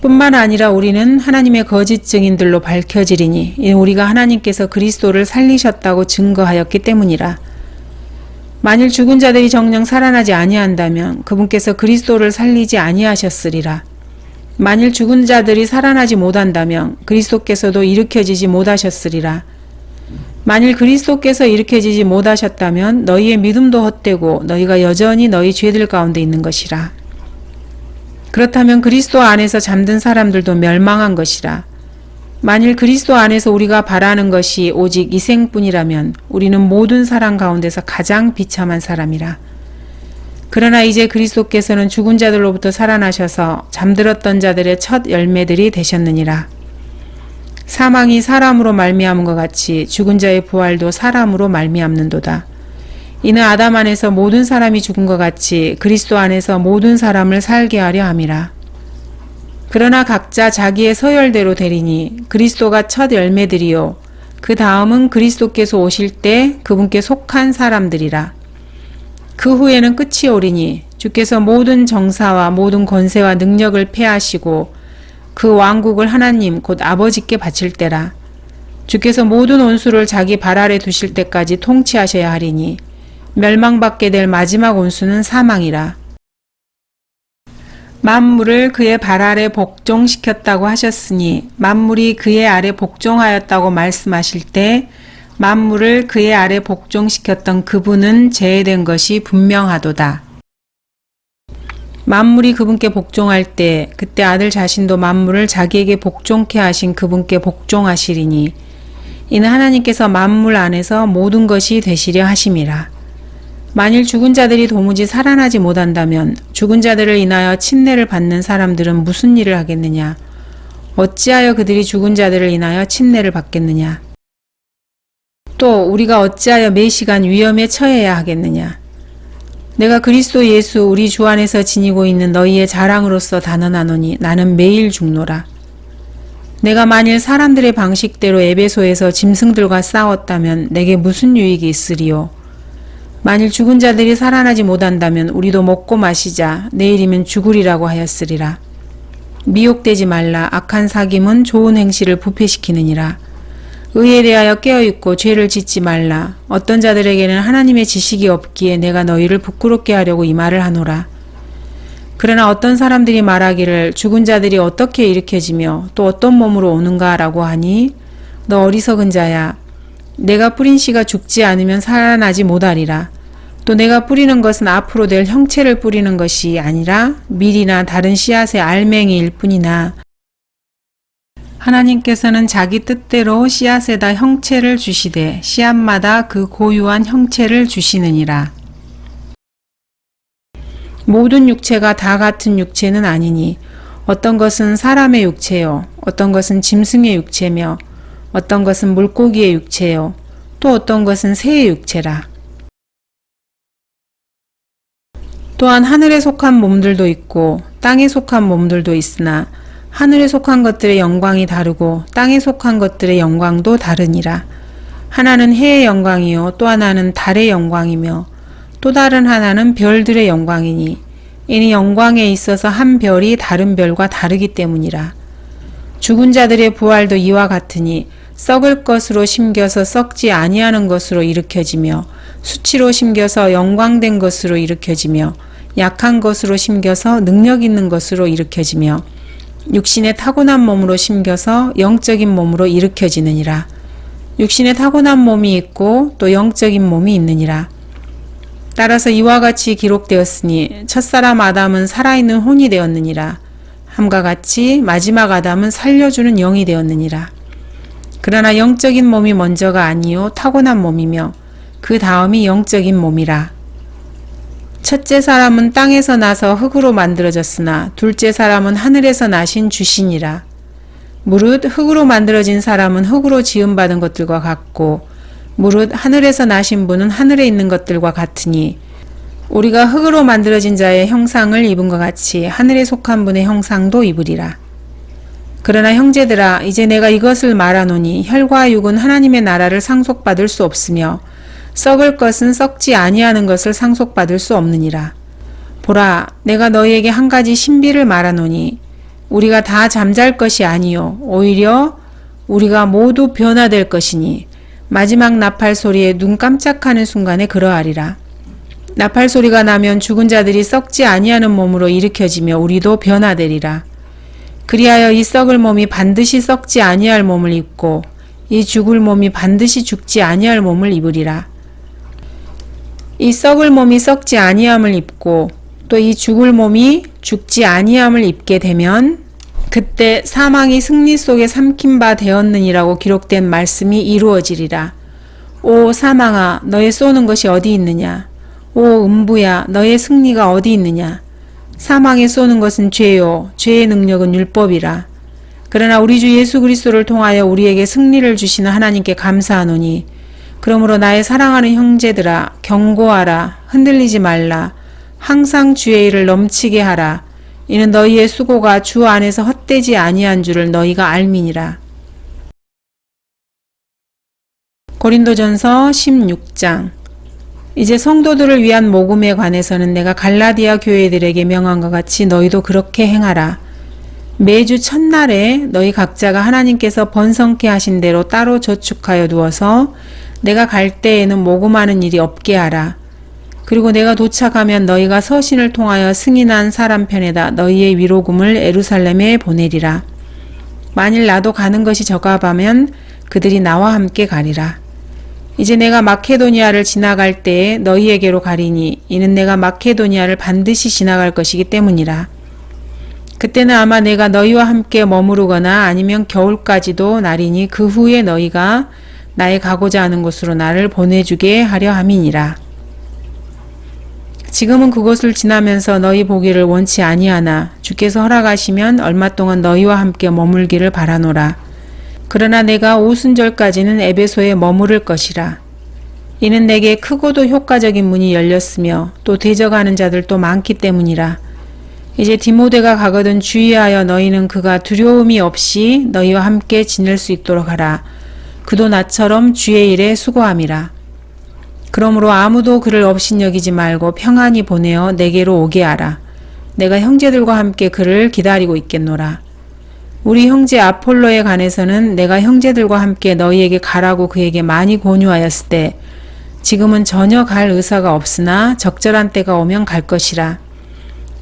Speaker 1: 뿐만 아니라 우리는 하나님의 거짓 증인들로 밝혀지리니 이는 우리가 하나님께서 그리스도를 살리셨다고 증거하였기 때문이라. 만일 죽은 자들이 정녕 살아나지 아니한다면 그분께서 그리스도를 살리지 아니하셨으리라. 만일 죽은 자들이 살아나지 못한다면 그리스도께서도 일으켜지지 못하셨으리라. 만일 그리스도께서 일으켜지지 못하셨다면 너희의 믿음도 헛되고 너희가 여전히 너희 죄들 가운데 있는 것이라. 그렇다면 그리스도 안에서 잠든 사람들도 멸망한 것이라. 만일 그리스도 안에서 우리가 바라는 것이 오직 이생뿐이라면 우리는 모든 사람 가운데서 가장 비참한 사람이라. 그러나 이제 그리스도께서는 죽은 자들로부터 살아나셔서 잠들었던 자들의 첫 열매들이 되셨느니라. 사망이 사람으로 말미암은 것 같이 죽은 자의 부활도 사람으로 말미암는도다. 이는 아담 안에서 모든 사람이 죽은 것 같이 그리스도 안에서 모든 사람을 살게 하려 함이라. 그러나 각자 자기의 서열대로 되리니 그리스도가 첫 열매들이요 그 다음은 그리스도께서 오실 때 그분께 속한 사람들이라. 그 후에는 끝이 오리니 주께서 모든 정사와 모든 권세와 능력을 패하시고 그 왕국을 하나님 곧 아버지께 바칠 때라. 주께서 모든 원수를 자기 발 아래 두실 때까지 통치하셔야 하리니 멸망받게 될 마지막 원수는 사망이라. 만물을 그의 발 아래 복종시켰다고 하셨으니 만물이 그의 아래 복종하였다고 말씀하실 때 만물을 그의 아래 복종시켰던 그분은 제외된 것이 분명하도다. 만물이 그분께 복종할 때 그때 아들 자신도 만물을 자기에게 복종케 하신 그분께 복종하시리니 이는 하나님께서 만물 안에서 모든 것이 되시려 하심이라. 만일 죽은 자들이 도무지 살아나지 못한다면 죽은 자들을 인하여 침례를 받는 사람들은 무슨 일을 하겠느냐? 어찌하여 그들이 죽은 자들을 인하여 침례를 받겠느냐? 또 우리가 어찌하여 매 시간 위험에 처해야 하겠느냐? 내가 그리스도 예수 우리 주 안에서 지니고 있는 너희의 자랑으로서 단언하노니 나는 매일 죽노라. 내가 만일 사람들의 방식대로 에베소에서 짐승들과 싸웠다면 내게 무슨 유익이 있으리요? 만일 죽은 자들이 살아나지 못한다면 우리도 먹고 마시자 내일이면 죽으리라고 하였으리라. 미혹되지 말라. 악한 사귐은 좋은 행실을 부패시키느니라. 의에 대하여 깨어있고 죄를 짓지 말라. 어떤 자들에게는 하나님의 지식이 없기에 내가 너희를 부끄럽게 하려고 이 말을 하노라. 그러나 어떤 사람들이 말하기를 죽은 자들이 어떻게 일으켜지며 또 어떤 몸으로 오는가 라고 하니 너 어리석은 자야. 내가 뿌린 씨가 죽지 않으면 살아나지 못하리라. 또 내가 뿌리는 것은 앞으로 될 형체를 뿌리는 것이 아니라 밀이나 다른 씨앗의 알맹이일 뿐이나 하나님께서는 자기 뜻대로 씨앗에다 형체를 주시되 씨앗마다 그 고유한 형체를 주시느니라. 모든 육체가 다 같은 육체는 아니니 어떤 것은 사람의 육체요 어떤 것은 짐승의 육체며 어떤 것은 물고기의 육체요 또 어떤 것은 새의 육체라. 또한 하늘에 속한 몸들도 있고 땅에 속한 몸들도 있으나 하늘에 속한 것들의 영광이 다르고 땅에 속한 것들의 영광도 다르니라. 하나는 해의 영광이요 또 하나는 달의 영광이며 또 다른 하나는 별들의 영광이니 이는 영광에 있어서 한 별이 다른 별과 다르기 때문이라. 죽은 자들의 부활도 이와 같으니 썩을 것으로 심겨서 썩지 아니하는 것으로 일으켜지며 수치로 심겨서 영광된 것으로 일으켜지며 약한 것으로 심겨서 능력 있는 것으로 일으켜지며 육신의 타고난 몸으로 심겨서 영적인 몸으로 일으켜지느니라. 육신의 타고난 몸이 있고 또 영적인 몸이 있느니라. 따라서 이와 같이 기록되었으니 첫사람 아담은 살아있는 혼이 되었느니라. 함과 같이 마지막 아담은 살려주는 영이 되었느니라. 그러나 영적인 몸이 먼저가 아니요 타고난 몸이며 그 다음이 영적인 몸이라. 첫째 사람은 땅에서 나서 흙으로 만들어졌으나 둘째 사람은 하늘에서 나신 주신이라. 무릇 흙으로 만들어진 사람은 흙으로 지음받은 것들과 같고 무릇 하늘에서 나신 분은 하늘에 있는 것들과 같으니 우리가 흙으로 만들어진 자의 형상을 입은 것 같이 하늘에 속한 분의 형상도 입으리라. 그러나 형제들아 이제 내가 이것을 말하노니 혈과 육은 하나님의 나라를 상속받을 수 없으며 썩을 것은 썩지 아니하는 것을 상속받을 수 없느니라. 보라 내가 너희에게 한 가지 신비를 말하노니 우리가 다 잠잘 것이 아니요 오히려 우리가 모두 변화될 것이니 마지막 나팔 소리에 눈 깜짝하는 순간에 그러하리라. 나팔 소리가 나면 죽은 자들이 썩지 아니하는 몸으로 일으켜지며 우리도 변화되리라. 그리하여 이 썩을 몸이 반드시 썩지 아니할 몸을 입고 이 죽을 몸이 반드시 죽지 아니할 몸을 입으리라. 이 썩을 몸이 썩지 아니함을 입고 또 이 죽을 몸이 죽지 아니함을 입게 되면 그때 사망이 승리 속에 삼킨 바 되었느니라고 기록된 말씀이 이루어지리라. 오 사망아, 너의 쏘는 것이 어디 있느냐? 오 음부야, 너의 승리가 어디 있느냐? 사망에 쏘는 것은 죄요, 죄의 능력은 율법이라. 그러나 우리 주 예수 그리스도를 통하여 우리에게 승리를 주시는 하나님께 감사하노니, 그러므로 나의 사랑하는 형제들아, 경고하라, 흔들리지 말라, 항상 주의 일을 넘치게 하라. 이는 너희의 수고가 주 안에서 헛되지 아니한 줄을 너희가 알미니라. 고린도전서 16장. 이제 성도들을 위한 모금에 관해서는 내가 갈라디아 교회들에게 명한 것 같이 너희도 그렇게 행하라. 매주 첫날에 너희 각자가 하나님께서 번성케 하신 대로 따로 저축하여 두어서 내가 갈 때에는 모금하는 일이 없게 하라. 그리고 내가 도착하면 너희가 서신을 통하여 승인한 사람 편에다 너희의 위로금을 예루살렘에 보내리라. 만일 나도 가는 것이 적합하면 그들이 나와 함께 가리라. 이제 내가 마케도니아를 지나갈 때에 너희에게로 가리니 이는 내가 마케도니아를 반드시 지나갈 것이기 때문이라. 그때는 아마 내가 너희와 함께 머무르거나 아니면 겨울까지도 나리니 그 후에 너희가 나의 가고자 하는 곳으로 나를 보내주게 하려 함이니라. 지금은 그곳을 지나면서 너희 보기를 원치 아니하나 주께서 허락하시면 얼마 동안 너희와 함께 머물기를 바라노라. 그러나 내가 오순절까지는 에베소에 머무를 것이라. 이는 내게 크고도 효과적인 문이 열렸으며 또 대적하는 자들도 많기 때문이라. 이제 디모데가 가거든 주의하여 너희는 그가 두려움이 없이 너희와 함께 지낼 수 있도록 하라. 그도 나처럼 주의 일에 수고함이라. 그러므로 아무도 그를 업신여기지 말고 평안히 보내어 내게로 오게 하라. 내가 형제들과 함께 그를 기다리고 있겠노라. 우리 형제 아폴로에 관해서는 내가 형제들과 함께 너희에게 가라고 그에게 많이 권유하였을 때 지금은 전혀 갈 의사가 없으나 적절한 때가 오면 갈 것이라.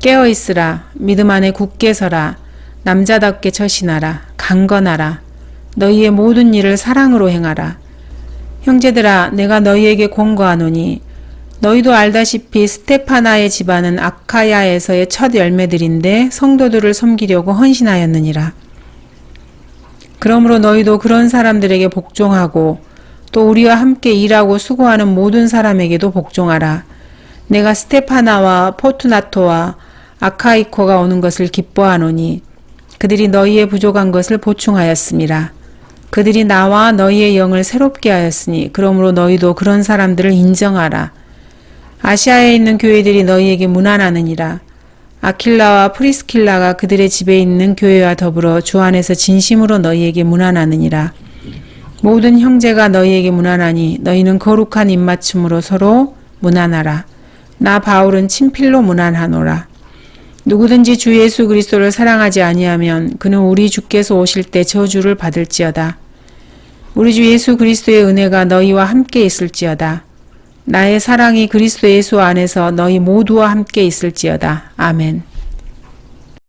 Speaker 1: 깨어있으라. 믿음 안에 굳게 서라. 남자답게 처신하라. 강건하라. 너희의 모든 일을 사랑으로 행하라. 형제들아, 내가 너희에게 권고하노니 너희도 알다시피 스테파나의 집안은 아카야에서의 첫 열매들인데 성도들을 섬기려고 헌신하였느니라. 그러므로 너희도 그런 사람들에게 복종하고 또 우리와 함께 일하고 수고하는 모든 사람에게도 복종하라. 내가 스테파나와 포투나토와 아카이코가 오는 것을 기뻐하노니 그들이 너희의 부족한 것을 보충하였음이라. 그들이 나와 너희의 영을 새롭게 하였으니 그러므로 너희도 그런 사람들을 인정하라. 아시아에 있는 교회들이 너희에게 문안하느니라. 아킬라와 프리스킬라가 그들의 집에 있는 교회와 더불어 주 안에서 진심으로 너희에게 문안하느니라. 모든 형제가 너희에게 문안하니 너희는 거룩한 입맞춤으로 서로 문안하라. 나 바울은 친필로 문안하노라. 누구든지 주 예수 그리스도를 사랑하지 아니하면 그는 우리 주께서 오실 때 저주를 받을지어다. 우리 주 예수 그리스도의 은혜가 너희와 함께 있을지어다. 나의 사랑이 그리스도 예수 안에서 너희 모두와 함께 있을지어다. 아멘.